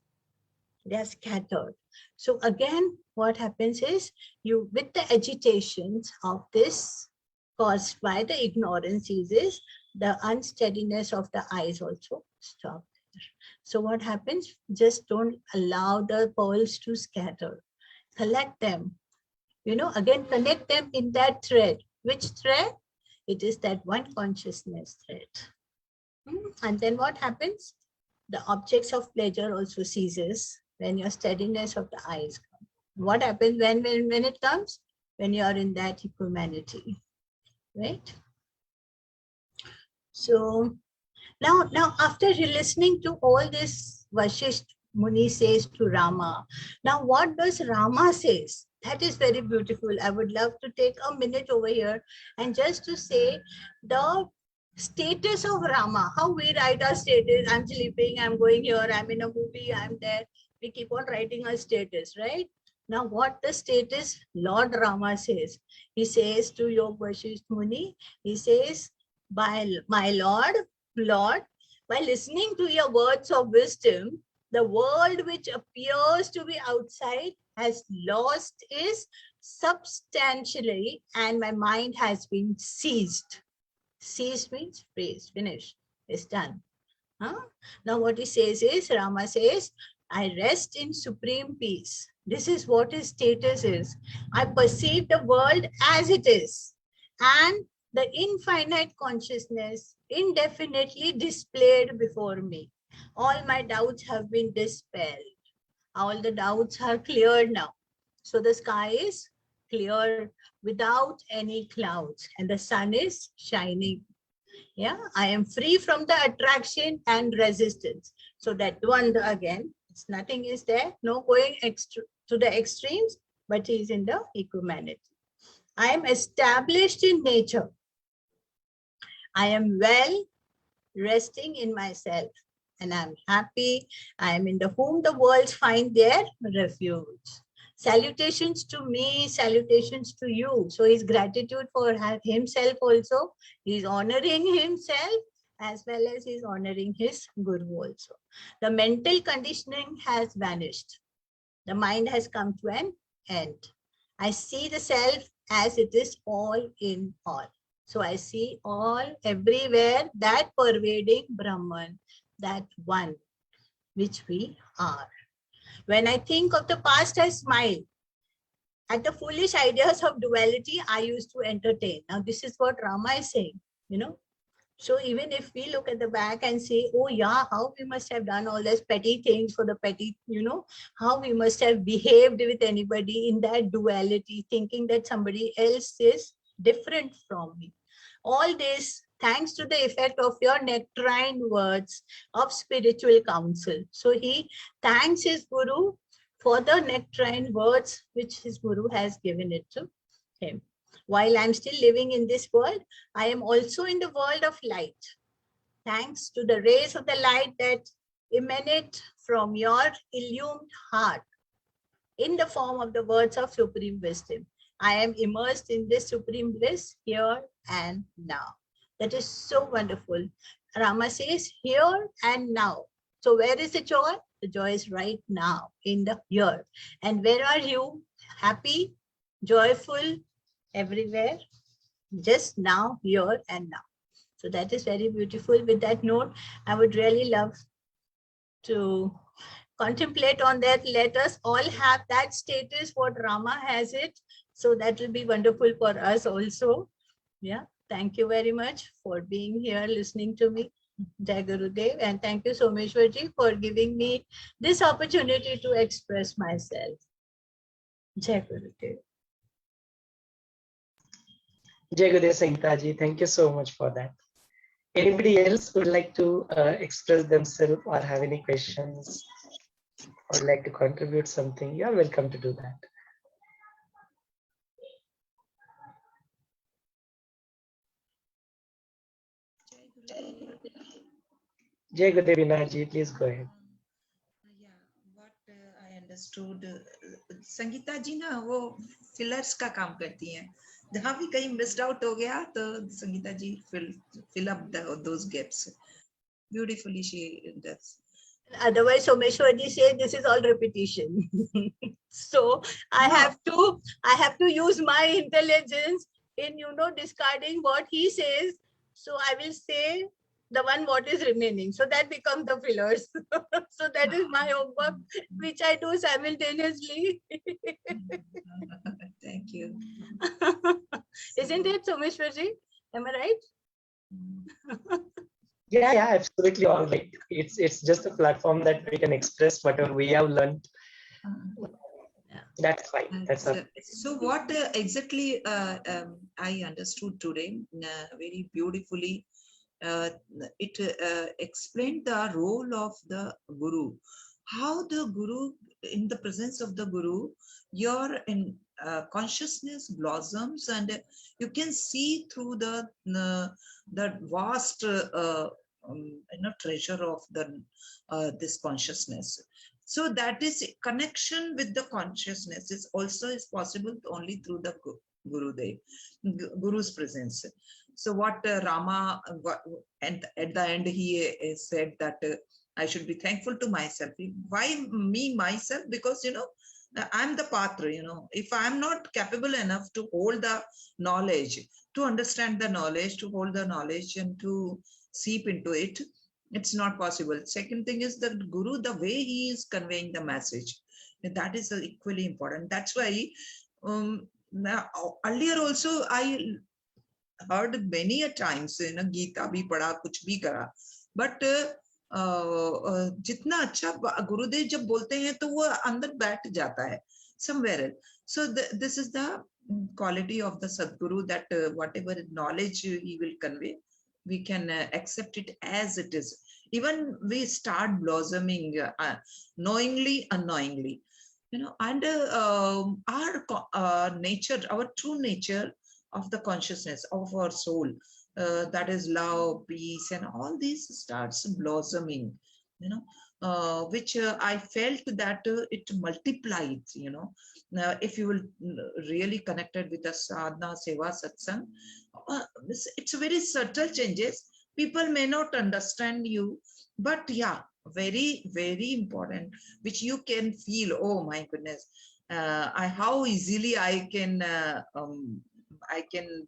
They are scattered. So again, what happens is, you, with the agitations of this caused by the ignorance ceases, the unsteadiness of the eyes also stop there. So what happens? Just don't allow the pearls to scatter. Collect them. Again, connect them in that thread. Which thread? It is that one consciousness thread. And then what happens? The objects of pleasure also ceases when your steadiness of the eyes comes. What happens when it comes? When you are in that equanimity, right? So now after listening to all this, Vaashishtha Muni says to Rama. Now what does Rama says? That is very beautiful. I would love to take a minute over here and just to say the status of Rama, how we write our status. I'm sleeping, I'm going here, I'm in a movie, I'm there. We keep on writing our status, right? Now what the status Lord Rama says? He says to Yog Vaashishtha Muni, he says, by my Lord, by listening to your words of wisdom, the world which appears to be outside has lost its substantially and my mind has been seized. Ceased means raised, finished, it's done. Now what he says is, Rama says, I rest in supreme peace. This is what his status is. I perceive the world as it is. And the infinite consciousness indefinitely displayed before me. All my doubts have been dispelled. All the doubts are cleared now. So the sky is clear without any clouds and the sun is shining. Yeah, I am free from the attraction and resistance. So that one again, it's nothing is there, no going to the extremes, but he is in the equanimity. I am established in nature. I am well resting in myself and I'm happy. I am in the whom the worlds find their refuge. Salutations to me, salutations to you. So his gratitude for himself also. He's honoring himself as well as he's honoring his Guru also. The mental conditioning has vanished. The mind has come to an end. I see the self as it is all in all. So I see all everywhere that pervading Brahman, that one which we are. When I think of the past, I smile. At the foolish ideas of duality, I used to entertain. Now, this is what Rama is saying, So even if we look at the back and say, oh yeah, how we must have done all these petty things for the petty, how we must have behaved with anybody in that duality, thinking that somebody else is different from me. All this thanks to the effect of your nectarine words of spiritual counsel. So he thanks his Guru for the nectarine words which his Guru has given it to him. While I'm still living in this world, I am also in the world of light. Thanks to the rays of the light that emanate from your illumined heart in the form of the words of supreme wisdom. I am immersed in this supreme bliss here and now. That is so wonderful. Rama says here and now. So where is the joy? The joy is right now in the here. And where are you? Happy, joyful, everywhere, just now, here and now. So that is very beautiful. With that note, I would really love to contemplate on that. Let us all have that status, what Rama has it. So that will be wonderful for us also. Yeah. Thank you very much for being here, listening to me. Jai Gurudev. And thank you, Someshwar ji, for giving me this opportunity to express myself. Jai Gurudev. Jai Gurudev Sangeeta ji, thank you so much for that. Anybody else would like to express themselves or have any questions or like to contribute something? You are welcome to do that. Jai Gurudev Vinayji, please go ahead. Yeah, what I understood, Sangeeta जी ना वो fillers का काम करती हैं. जहाँ भी कहीं missed out हो गया तो संगीता जी fill up those gaps. Beautifully she does. Otherwise, Someshwar ji said this is all repetition. So I have to use my intelligence in discarding what he says, So I will say the one what is remaining. So that becomes the fillers. So that is my homework, which I do simultaneously. Thank you. Isn't it, Someshwarji? Am I right? Yeah, absolutely. All right. It's just a platform that we can express whatever we have learned. That's fine. That's all. So what exactly I understood today very beautifully. It explained the role of the Guru. How the Guru, in the presence of the Guru, your consciousness blossoms, and you can see through the vast treasure of the this consciousness. So that is connection with the consciousness is possible only through the Guru's presence. So what Rama, and at the end he said that I should be thankful to myself. Why me, myself? Because, I'm the patra, if I'm not capable enough to hold the knowledge, to understand the knowledge, to hold the knowledge and to seep into it, it's not possible. Second thing is the Guru, the way he is conveying the message, that is equally important. That's why earlier also I heard many a times, Gita bhi padha, kuch bhi kara, but जितना अच्छा गुरुदेव जब बोलते हैं तो वो अंदर बैठ जाता है somewhere else. So this is the quality of the Sadguru, that whatever knowledge he will convey, we can accept it as it is. Even we start blossoming knowingly, unknowingly, and our nature, our true nature of the consciousness of our soul, that is love, peace, and all these starts blossoming, which I felt that it multiplied, if you will really connected with the sadhana, seva, satsang, it's very subtle changes. People may not understand you, but yeah, very, very important, which you can feel, oh my goodness, how easily I can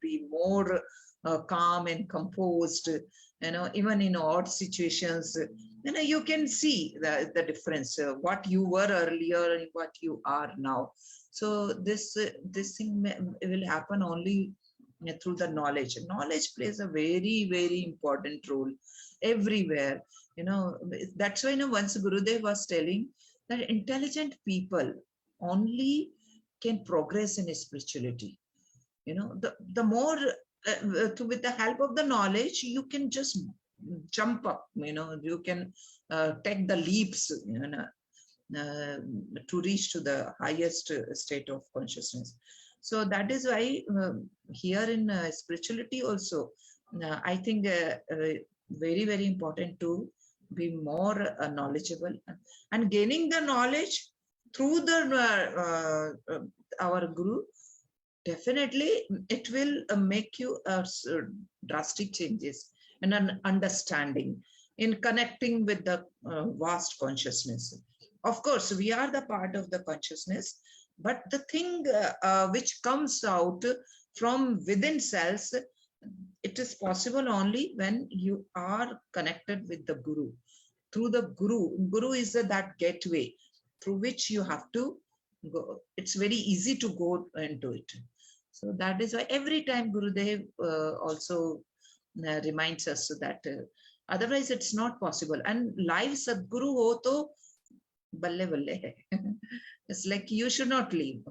be more calm and composed, even in odd situations, you can see the difference, what you were earlier and what you are now. So this thing will happen only through the knowledge. Knowledge plays a very, very important role everywhere. That's why once Gurudev was telling that intelligent people only can progress in spirituality. The more with the help of the knowledge, you can just jump up, you can take the leaps, to reach to the highest state of consciousness. So that is why here in spirituality also, I think very, very important to be more knowledgeable, and gaining the knowledge through the our Guru. Definitely, it will make you drastic changes and an understanding in connecting with the vast consciousness. Of course, we are the part of the consciousness, but the thing which comes out from within cells, it is possible only when you are connected with the Guru. Through the Guru, Guru is that gateway through which you have to go. It's very easy to go into it. So that is why every time Gurudev also reminds us that otherwise it's not possible. And live Sadguru ho to balle balle hai. It's like you should not leave.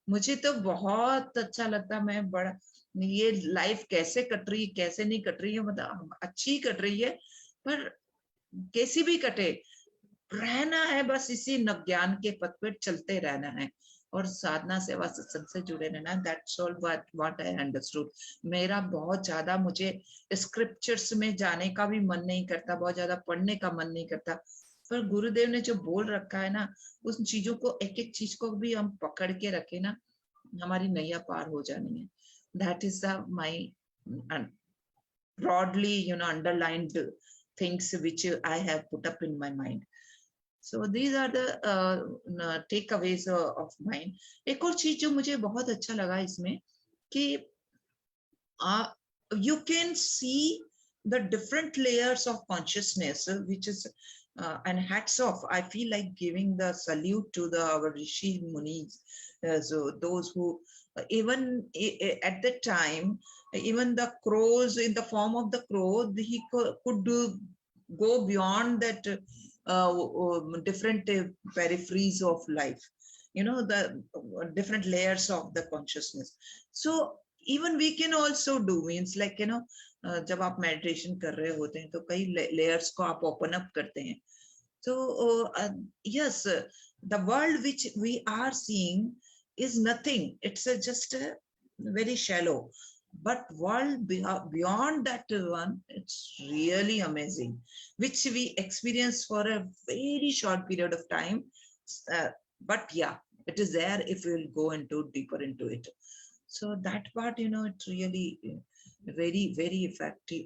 मुझे तो बहुत अच्छा लगता, मैं बड़ा ये life कैसे cut रही, कैसे नहीं कट रही है, मतलब अच्छी कट रही है, पर कैसी भी कटे, रहना है बस इसी ज्ञान के पथ पे चलते रहना है और साधना सेवा सत्संग से जुड़े रहना. That's all what I understood. मेरा बहुत ज्यादा मुझे स्क्रिप्चर्स में जाने का भी मन नहीं करता, बहुत ज्यादा पढ़ने का मन नहीं करता, पर गुरुदेव ने जो बोल रखा है ना, उस चीजों को एक एक चीज को भी हम पकड़ के रखे ना, हमारी नैया पार हो जानी है. That is my broadly underlined things which I have put up in my mind. So these are the takeaways of mine. एक और चीज जो मुझे बहुत अच्छा लगा इसमें कि you can see the different layers of consciousness, which is, and hats off. I feel like giving the salute to our Rishi Munis, so those who, even at the time, even the crows, in the form of the crow, he could go beyond that different peripheries of life, the different layers of the consciousness. So even we can also do, means like, जब आप meditation कर रहे होते हैं तो कई layers को आप ओपन अप करते हैं. So yes, the world which we are seeing is nothing. It's just very shallow. But world beyond that one, it's really amazing, which we experience for a very short period of time. But yeah, it is there if we will go deeper into it. So that part, it's really very, very effective,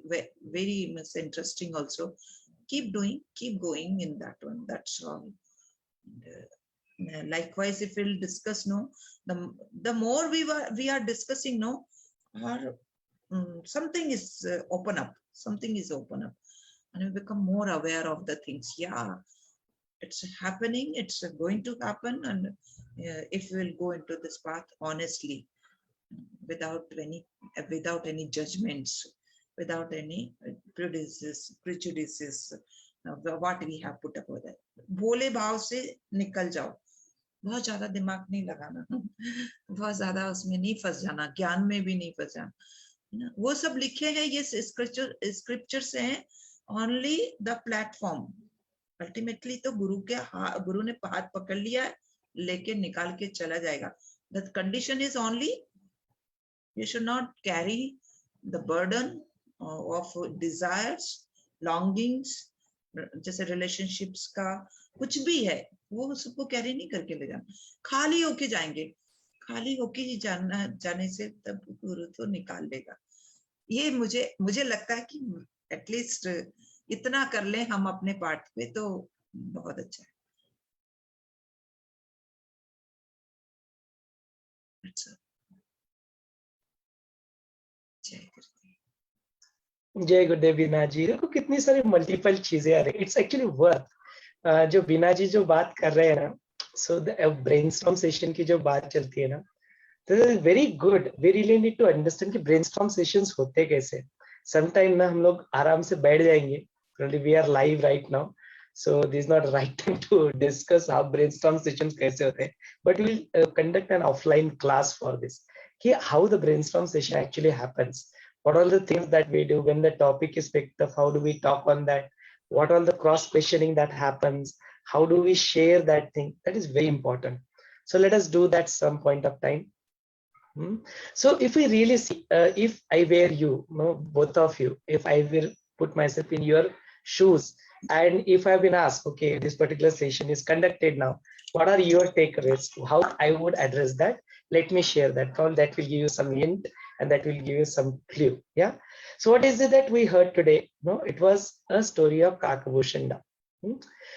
very interesting also. Keep doing, keep going in that one. That's all. Likewise, if we'll discuss, the more we are discussing, or something is open up, and we become more aware of the things. Yeah, it's happening, it's going to happen, and if we'll go into this path honestly, without any judgments, without any prejudices, what we have put up with it. भोले भाव से निकल जाओ, बहुत ज्यादा दिमाग नहीं लगाना, बहुत ज्यादा उसमें नहीं फंस जाना, ज्ञान में भी नहीं फंस जाना. वो सब लिखे हैं, ये स्क्रिप्चर्स हैं, only the platform. अल्टीमेटली तो गुरु ने हाथ पकड़ लिया, लेके निकाल के चला जाएगा. The condition is only you should not carry the burden of desires, longings, जैसे relationships का कुछ भी है, वो सबको कैरी नहीं करके ले जाना. खाली होके जाएंगे, खाली होके ही जाने से तब गुरु तो निकाल लेगा. ये मुझे लगता है कि एटलीस्ट इतना कर ले हम अपने पार्ट पे तो बहुत अच्छा है. अच्छा, जय गुरुदेव बीना जी. देखो कितनी सारी मल्टीपल चीजें आ रही. इट्स एक्चुअली वर्थ जो बीना जी जो बात कर रहे हैं ना, सो ब्रेनस्टॉर्म सेशन की जो बात चलती है ना, तो very good. We really need to understand कि ब्रेनस्टॉर्म सेशंस होते कैसे. समटाइम ना हम लोग आराम से बैठ जाएंगे, we are live right now, so this is not right time to discuss how brainstorm sessions kaise hote hain, but we'll conduct an offline class for this, ki how the brainstorm session actually happens, what are the things that we do when the topic is picked up, how do we talk on that, what are the cross questioning that happens, how do we share that thing. That is very important. So let us do that some point of time. So if we really see, if I were you, both of you, if I will put myself in your shoes, and if I've been asked, okay, this particular session is conducted now, what are your takeaways, how I would address that, let me share that. All that will give you some hint and that will give you some clue. Yeah. So what is it that we heard today? No, it was a story of Kak Bhushund.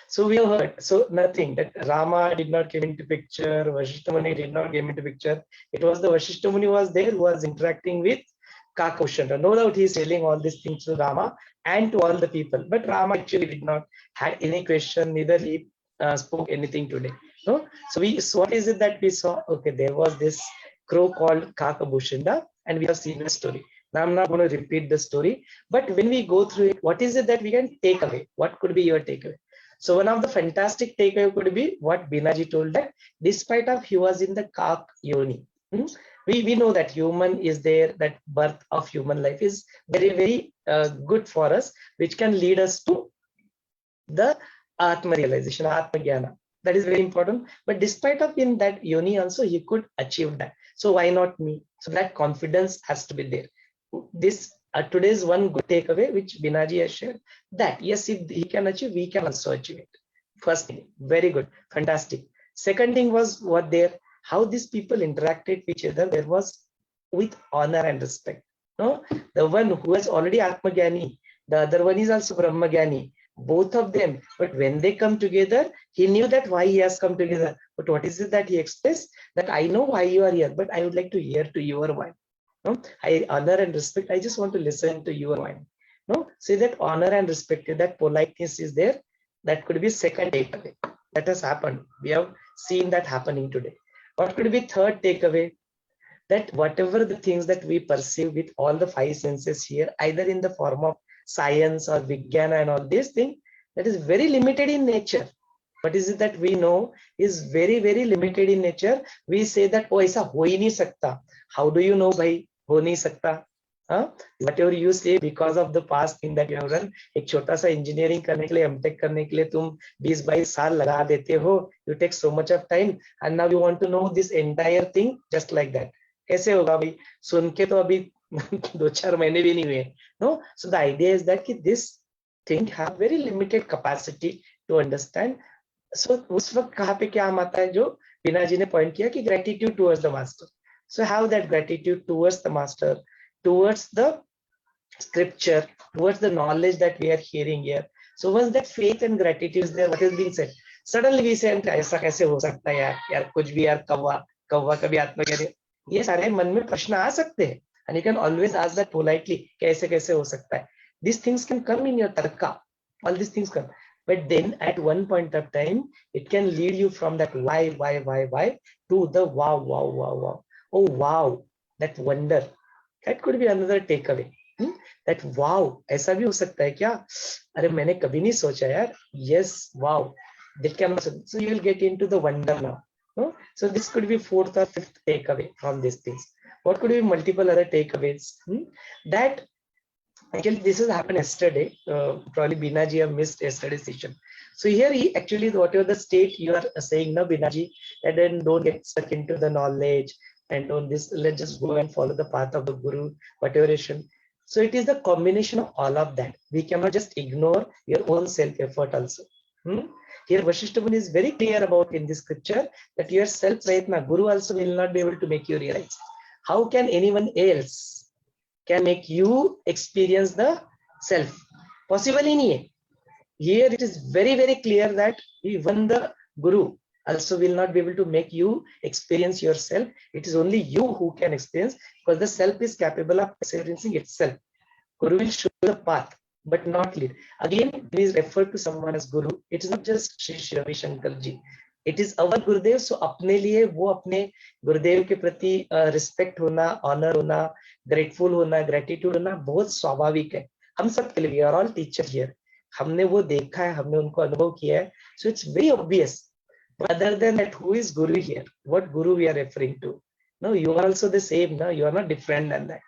So we have heard, so nothing, that Rama did not come into picture, Vaashishtha Muni did not come into picture. It was the Vaashishtha Muni was there who was interacting with Kak Bhushund. No doubt he is telling all these things to Rama and to all the people, but Rama actually did not have any question, neither he spoke anything today. No? So what is it that we saw? Okay, there was this crow called Kak Bhushund, and we have seen the story. Now I'm not going to repeat the story, but when we go through it, what is it that we can take away? What could be your takeaway? So one of the fantastic takeaway could be what Binaji told, that despite of he was in the Kak Yoni. We know that human is there, that birth of human life is very, very good for us, which can lead us to the Atma realization, Atma Jnana. That is very important. But despite of in that Yoni also, he could achieve that. So why not me? So that confidence has to be there. This today's one good takeaway which Binaji has shared, that yes, if he can achieve, we can also achieve it. First thing, very good, fantastic. Second thing was what there, how these people interacted with each other. There was with honor and respect. No, the one who has already Atma Jnani, the other one is also Brahma Jnani. Both of them, but when they come together, he knew that why he has come together. But what is it that he expressed? That I know why you are here, but I would like to hear to your why. No, I honor and respect. I just want to listen to your mind. No, see that honor and respect, that politeness is there. That could be second takeaway. That has happened. We have seen that happening today. What could be third takeaway? That whatever the things that we perceive with all the five senses here, either in the form of science or Vijnana and all these things, that is very limited in nature. What is it that we know is very, very limited in nature. We say that, oh, aisa ho hi nahi sakta. How do you know, bhai? Ho nahi sakta. Whatever you say, because of the past thing that you have done, एक छोटा सा engineering करने के लिए, MTech करने के लिए तुम 20-22 साल लगा देते हो. You take so much of time, and now you want to know this entire thing just like that. कैसे होगा भाई? सुन के तो अभी 2-4 महीने भी नहीं हुए. No, so the idea is that this thing have very limited capacity to understand. So उस वक्त कहाँ पे क्या आता है जो बीना जी ने पॉइंट किया कि gratitude towards the master. So have that gratitude towards the master, towards the scripture, towards the knowledge that we are hearing here. So once that faith and gratitude is there, what is being said? Suddenly we say, ऐसा कैसे हो सकता है यार कुछ भी यार कौवा कभी आत्मज्ञानी. ये सारे मन में प्रश्न आ सकते हैं, and you can always ask that politely, कैसे कैसे हो सकता है. These things can come in your tarka. All these things come. But then at one point of time, it can lead you from that why to the wow. Oh, wow, that wonder. That could be another takeaway. That wow, ऐसा भी हो सकता है क्या? अरे मैंने कभी नहीं सोचा यार. Yes, wow. That can also, so you will get into the wonder now. No? So this could be fourth or fifth takeaway from these things. What could be multiple other takeaways? That actually this has happened yesterday. Probably Binaji have missed yesterday's session. So here he actually, whatever the state you are saying now, Binaji, and then don't get stuck into the knowledge and don't this, let's just go and follow the path of the Guru, whatever is. So it is the combination of all of that. We cannot just ignore your own self-effort also. Here Vaashishtha Muni is very clear about in this scripture that your self-prayatna, Guru also will not be able to make you realize. How can anyone else can make you experience the self? Possible nahi hai. Here it is very, very clear that even the Guru also will not be able to make you experience yourself. It is only you who can experience, because the self is capable of experiencing itself. Guru will show the path, but not lead. Again, please refer to someone as Guru. It is not just Shri Ravi Shankar ji. It is our Gurudev. So अपने लिए वो अपने गुरुदेव के प्रति respect होना, honor होना, grateful होना, gratitude होना बहुत स्वाभाविक है. हम सब के लिए, we are all teacher here. हमने वो देखा है, हमने उनको अनुभव किया है. So it's very obvious. But other than that, who is Guru here? What Guru we are referring to? No, you are also the same. No, you are not different than that.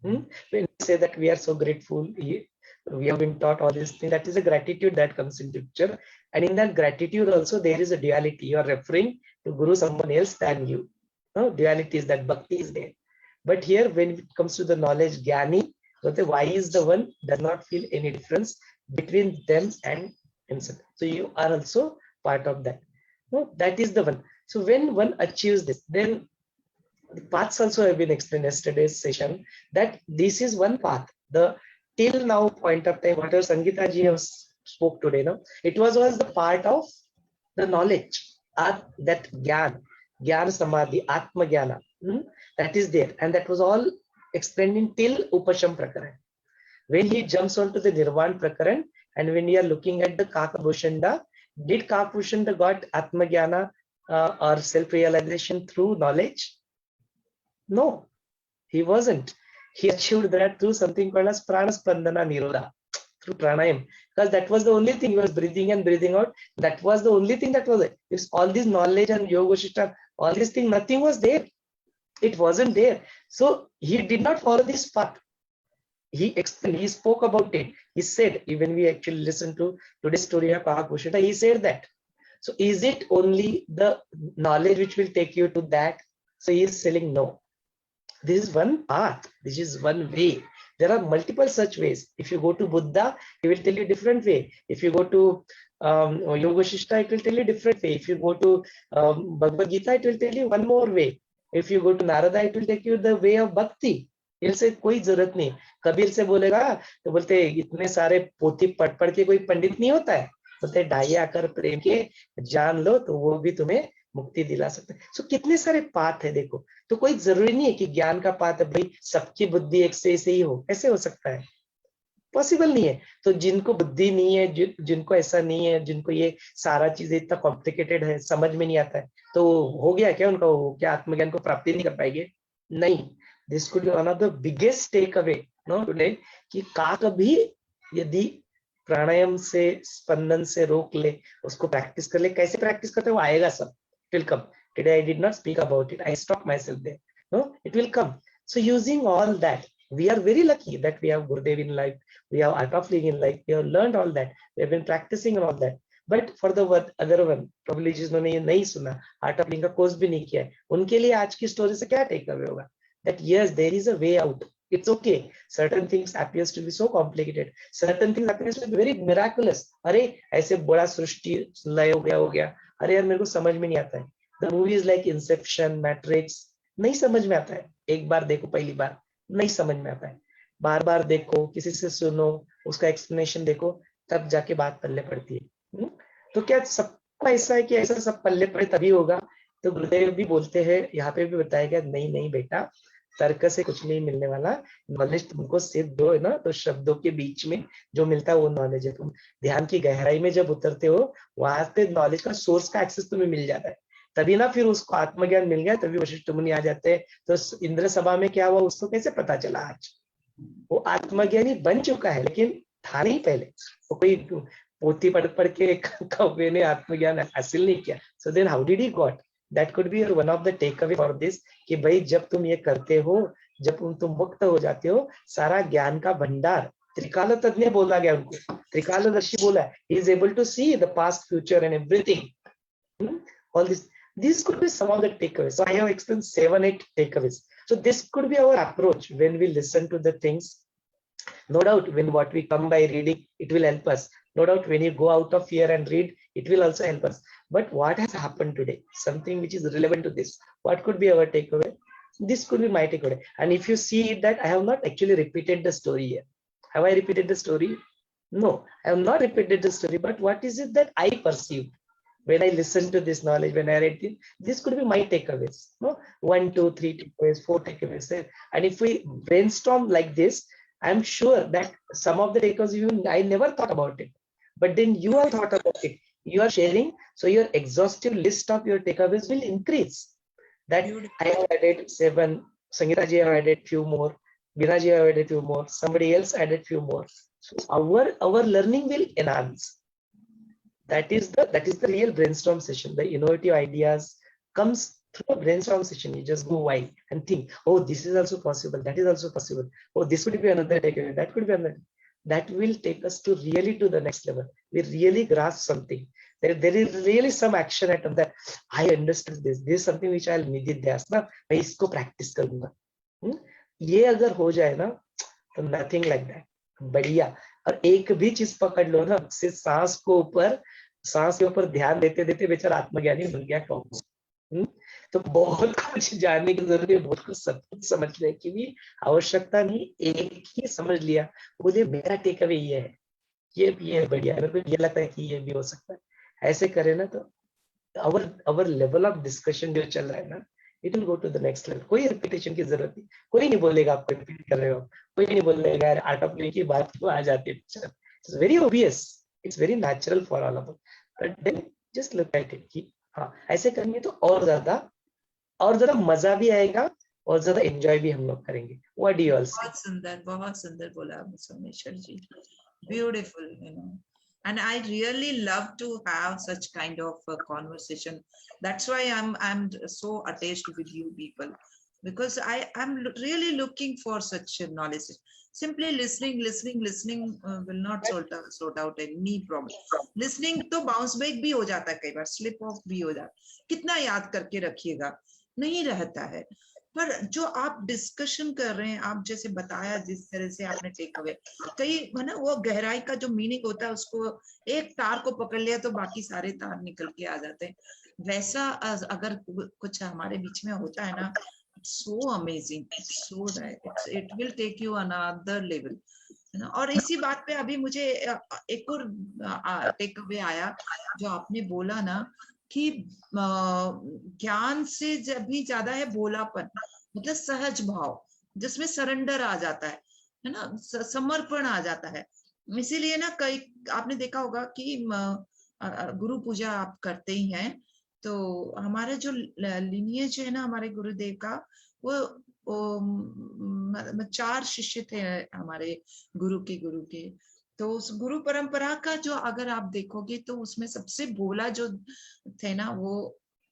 When we say that we are so grateful, we have been taught all these things. That is a gratitude that comes into picture. And in that gratitude also, there is a duality. You are referring to Guru, someone else than you. No, duality is that bhakti is there. But here, when it comes to the knowledge, Jnani, so the why is the one, does not feel any difference between them and himself. So you are also part of that. No, that is the one. So when one achieves this, then the paths also have been explained yesterday's session, that this is one path. The till now point of time, whatever Sangeeta ji has spoke today, no, it was the part of the knowledge, that Gyan Samadhi, Atma Jnana, that is there, and that was all explained in till Upasham Prakaran. When he jumps onto the Nirvan Prakaran, and when you are looking at the Kak Bhushund, did Kak Bhushund got Atma Jnana or self-realization through knowledge? No, he wasn't. He achieved that through something called as Prana Spandana Nirodha, through pranayam, because that was the only thing. He was breathing and breathing out. That was the only thing that was there. It's all this knowledge and Yog Vaashishtha, all these things, nothing was there. It wasn't there. So he did not follow this path. He explained, he spoke about it. He said, even we actually listened to today's story of Kak Bhushund, he said that. So is it only the knowledge which will take you to that? So he is saying no. This is one path. This is one way. There are multiple such ways. If you go to Buddha, he will tell you different way. If you go to Yog Vaashishtha, it will tell you different way. If you go to Bhagavad Gita, it will tell you one more way. If you go to Narada, it will take you the way of bhakti. इनसे कोई जरूरत नहीं. कबीर से बोलेगा तो बोलते इतने सारे पोथी पढ़ के कोई पंडित नहीं होता है. बोलते ढाई आकर प्रेम के जान लो तो वो भी तुम्हें मुक्ति दिला सकता है। सो कितने सारे पाथ है देखो। तो कोई जरूरी नहीं है कि ज्ञान का पाथ है भाई सबकी बुद्धि एक से ही हो, ऐसे हो सकता है? पॉसिबल नहीं है। तो जिनको बुद्धि नहीं है, जिनको ऐसा नहीं है, जिनको ये सारा चीज इतना कॉम्प्लिकेटेड है, समझ में नहीं आता है, तो हो गया क्या उनका? क्या आत्मज्ञान को प्राप्ति नहीं कर पाएंगे? नहीं। This could be one of the biggest takeaway no today, कि का कभी यदि प्राणायाम से, स्पंदन से रोक ले, उसको प्रैक्टिस कर ले, कैसे प्रैक्टिस करते वो आएगा सब, it will come. Today I did not speak about it, I stop myself there, no, it will come. So using all that, we are very lucky that we have Gurudev in life, we have Art of Living in life, we have learned all that, we have been practicing and all that. But for the other one, probably जिन्होंने ये नहीं सुना, Art of Living का course भी नहीं किया है, उनके लिए आज की स्टोरी से क्या टेक अवे होगा? That yes, there is a way out. It's okay. Certain things appears to be so complicated. Certain things appears to be very miraculous. अरे ऐसे बड़ा सृष्टि लय हो गया, अरे यार मेरे को समझ में नहीं आता है। The movies like Inception, Matrix, नहीं समझ में आता है। एक बार देखो, पहली बार नहीं समझ में आता है, बार बार देखो, किसी से सुनो, उसका एक्सप्लेनेशन देखो, तब जाके बात पल्ले पड़ती है। तो क्या सबको ऐसा है कि ऐसा सब पल्ले पड़े तभी होगा? तो गुरुदेव भी बोलते हैं, यहाँ पे भी बताया गया, नहीं नहीं बेटा, तर्क से कुछ नहीं मिलने वाला, नॉलेज तुमको सिर्फ दो है ना, तो शब्दों के बीच में जो मिलता है वो नॉलेज है। तुम ध्यान की गहराई में जब उतरते हो, वहां पे नॉलेज का सोर्स का एक्सेस तुम्हें मिल जाता है, तभी ना फिर उसको आत्मज्ञान मिल गया, तभी वशिष्ठ मुनि आ जाते हैं। तो इंद्र सभा में क्या हुआ उसको कैसे पता चला? आज वो आत्मज्ञानी बन चुका है, लेकिन था नहीं पहले। वो कोई पोथी पढ़ के कौवे ने आत्मज्ञान हासिल नहीं किया। So then how did he got? That could be one of the takeaway for this, कि भाई जब तुम ये करते हो, जब तुम मुक्त हो जाते हो, सारा ज्ञान का भंडार, त्रिकाल तज्ञ बोला गया उनको, त्रिकालदर्शी बोला है, he is able to see the past, future and everything. All this could be some of the takeaways. So I have explained 7-8 takeaways. So this could be our approach when we listen to the things. No doubt when what we come by reading, it will help us. No doubt when you go out of here and read, it will also help us. But what has happened today, something which is relevant to this, what could be our takeaway? This could be my takeaway. And if you see that I have not actually repeated the story here. Have I repeated the story? No, I have not repeated the story. But what is it that I perceived when I listen to this knowledge, when I read it? This could be my takeaways. No, 1, 2, 3 takeaways, 4 takeaways. And if we brainstorm like this, I'm sure that some of the takeaways I never thought about it, but then you have thought about it. You are sharing, so your exhaustive list of your takeaways will increase. That I have added 7, Sangeeta ji have added few more, Veena ji have added few more, somebody else added few more. So our learning will enhance. That is the real brainstorm session. The innovative ideas comes through a brainstorm session. You just go wild and think, oh, this is also possible, that is also possible. Oh, this could be another takeaway, that could be another. That will take us to really to the next level. We really grasp something. There is really some action item that I understood this. This is something which I'll immediately do. ना मैं इसको practice करूँगा. ये अगर हो जाए ना, तो nothing like that. बढ़िया. और एक भी चीज पकड़ लो ना, सिर्फ सांस के ऊपर ध्यान देते देते बेचारा आत्मज्ञानी बन गया कौन? तो बहुत कुछ जानने की जरूरत है, बहुत कुछ सब कुछ समझने की भी आवश्यकता नहीं, एक ही समझ लिया, बोले मेरा टेक अवे ये है, ये बढ़िया है, मेरे को ये लगता है कि ये भी हो सकता है। ऐसे करे ना तो our level of discussion जो चल रहा है ना, it will go to the next level. कोई रिपीटेशन की जरूरत नहीं, कोई नहीं बोलेगा आप रिपीट कर रहे हो, कोई नहीं बोलेगा यार आर्ट ऑफ लिविंग की बात क्यों आ जाती है। It's very obvious, it's very natural for all of us, but then just look at it कि हाँ ऐसे करेंगे तो और ज्यादा मजा भी आएगा और ज्यादा एंजॉय भी हम लोग करेंगे। What do you all say? बहुत सुंदर बोला सोमेश्वर जी, beautiful, you know. And I really love to have such kind of a conversation. That's why I'm so attached with you people, because I'm really looking for such knowledge. Simply listening will not sort out any problem. Listening तो bounce back भी हो जाता है, कई बार slip off भी हो जाता है, कितना याद करके रखिएगा, नहीं रहता है। पर जो आप डिस्कशन कर रहे हैं, आप जैसे बताया जिस तरह से आपने टेक अवे, कई है ना, वो गहराई का जो मीनिंग होता है, उसको एक तार को पकड़ लिया तो बाकी सारे तार निकल के आ जाते हैं। वैसा अगर कुछ हमारे बीच में होता है ना, so amazing, so that it will take you another level, है ना। और इसी बात पे अभी मुझे एक और टेक अवे आया, जो आपने बोला ना कि ज्ञान से जब भी ज्यादा है भोलापन, मतलब सहज भाव जिसमें सरेंडर आ जाता है ना, समर्पण आ जाता है। इसीलिए ना कई आपने देखा होगा कि गुरु पूजा आप करते ही हैं, तो हमारे जो लिनियज है ना हमारे गुरुदेव का, वो 4 शिष्य थे हमारे गुरु के। तो उस गुरु परंपरा का जो अगर आप देखोगे तो उसमें सबसे भोला जो थे ना वो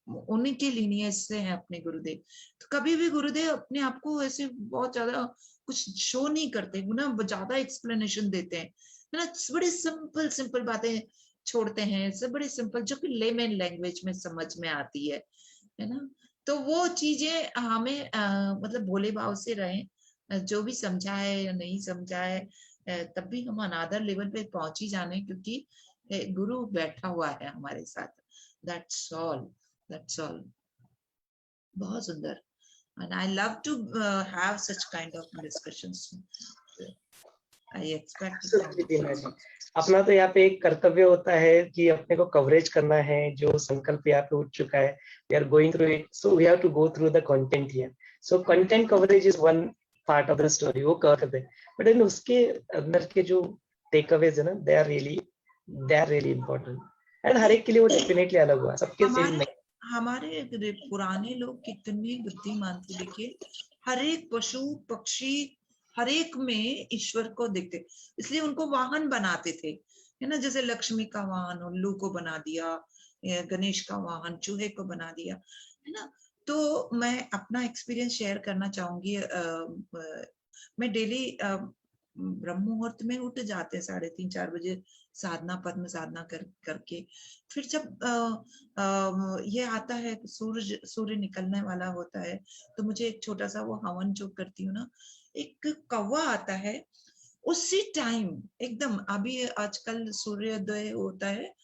उन्हीं के लिनियज से हैं अपने गुरुदेव। तो कभी भी गुरुदेव अपने आप को ऐसे बहुत ज्यादा कुछ शो नहीं करते ना, ज्यादा एक्सप्लेनेशन देते हैं है ना, बड़ी सिंपल बातें छोड़ते हैं, सब बड़ी सिंपल जो कि लेमन लैंग्वेज में समझ में आती है ना। तो वो चीजें हमें मतलब भोले भाव से रहें, जो भी समझाए या नहीं समझाए तब भी हम अनादर लेवल पे पहुंच ही जाने, क्योंकि गुरु बैठा हुआ है हमारे साथ। That's all. बहुत सुंदर। and I love to have such kind of discussions. I expect अपना तो यहाँ पे एक कर्तव्य होता है कि अपने को कवरेज करना है, जो संकल्प यहाँ पे उठ चुका है, we are going through it, so we have to go through the content here. So content coverage is one part of the story, वो कर सकते हैं, but then उसके अंदर के जो takeaways है ना, they are really important, and हर एक के लिए वो definitely अलग हुआ, सबके सेम नहीं। हमारे पुराने लोग कितने बुद्धिमान थे, देखिए हर एक पशु पक्षी हर एक में ईश्वर को देखते, इसलिए उनको वाहन बनाते थे है ना, जैसे लक्ष्मी का वाहन उल्लू को बना दिया, गणेश का वाहन चूहे को बना दिया है ना। तो मैं अपना एक्सपीरियंस शेयर करना चाहूंगी। मैं डेली ब्रह्म मुहूर्त में उठ जाते 3:30-4 बजे साधना पद्म साधना करके, फिर जब ये आता है सूर्य निकलने वाला होता है, तो मुझे एक छोटा सा वो हवन जो करती हूँ ना, एक कौवा आता है उसी टाइम एकदम, अभी आजकल सूर्योदय होता है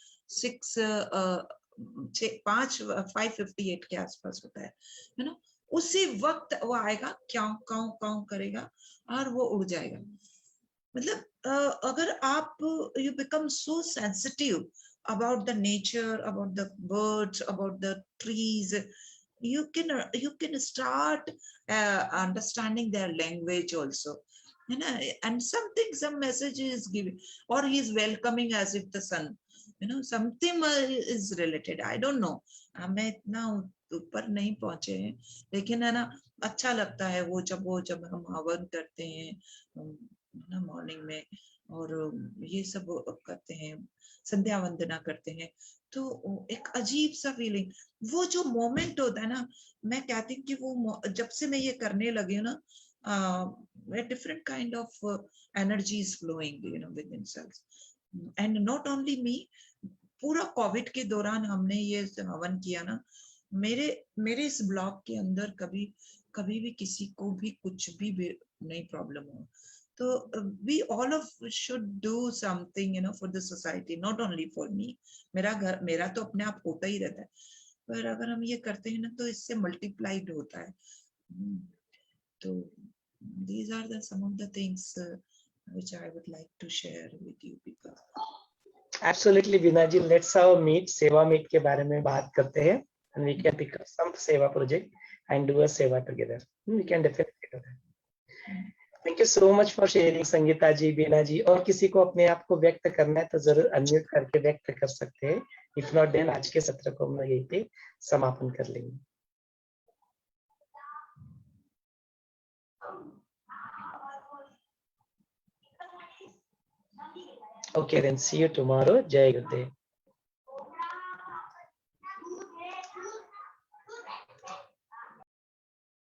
5:58 के आसपास होता है ना, उसी वक्त वो आएगा, क्यों काऊ काऊ करेगा और वो उड़ जाएगा। मतलब अगर आप you become so sensitive about the nature, about the birds, about the trees, you can start understanding their language also, you know, and some message is given, or he is welcoming as if the sun, you know, something is related. I don't know, मैं इतना ऊपर नहीं पहुंचे हैं, लेकिन है ना अच्छा लगता है वो जब हम हवन करते हैं ना मॉर्निंग में, और ये सब करते हैं, संध्या वंदना करते हैं, तो एक अजीब सा फीलिंग, वो जो मोमेंट होता है ना, मैं कहती हूँ कि वो जब से मैं ये करने लगी हूँ ना, different kind of energy is flowing you know within self, and not only me. पूरा कोविड के दौरान हमने ये हवन किया ना, मेरे इस ब्लॉक के अंदर कभी भी किसी को भी कुछ भी नहीं प्रॉब्लम हो। तो we all of should do something, you know, for the society, not only for me. मेरा तो अपने आप होता ही रहता है, पर अगर हम ये करते हैं ना तो इससे मल्टीप्लाइड होता है। तो these are some of the things which I would like to share with you people. Absolutely, Veena ji, let's have a meet, सेवा मीट के बारे में बात करते हैं, and we can pick up some सेवा project and do a सेवा together. We can definitely do that. Thank you so much for sharing, Sangeeta जी, बीना जी। और किसी को अपने आप को व्यक्त करना है तो जरूर अनम्यूट करके व्यक्त कर सकते हैं, इफ नॉट देन आज के सत्र को हम यहीं पे समापन कर लेंगे। Okay, then see you tomorrow. Jai Gurudev.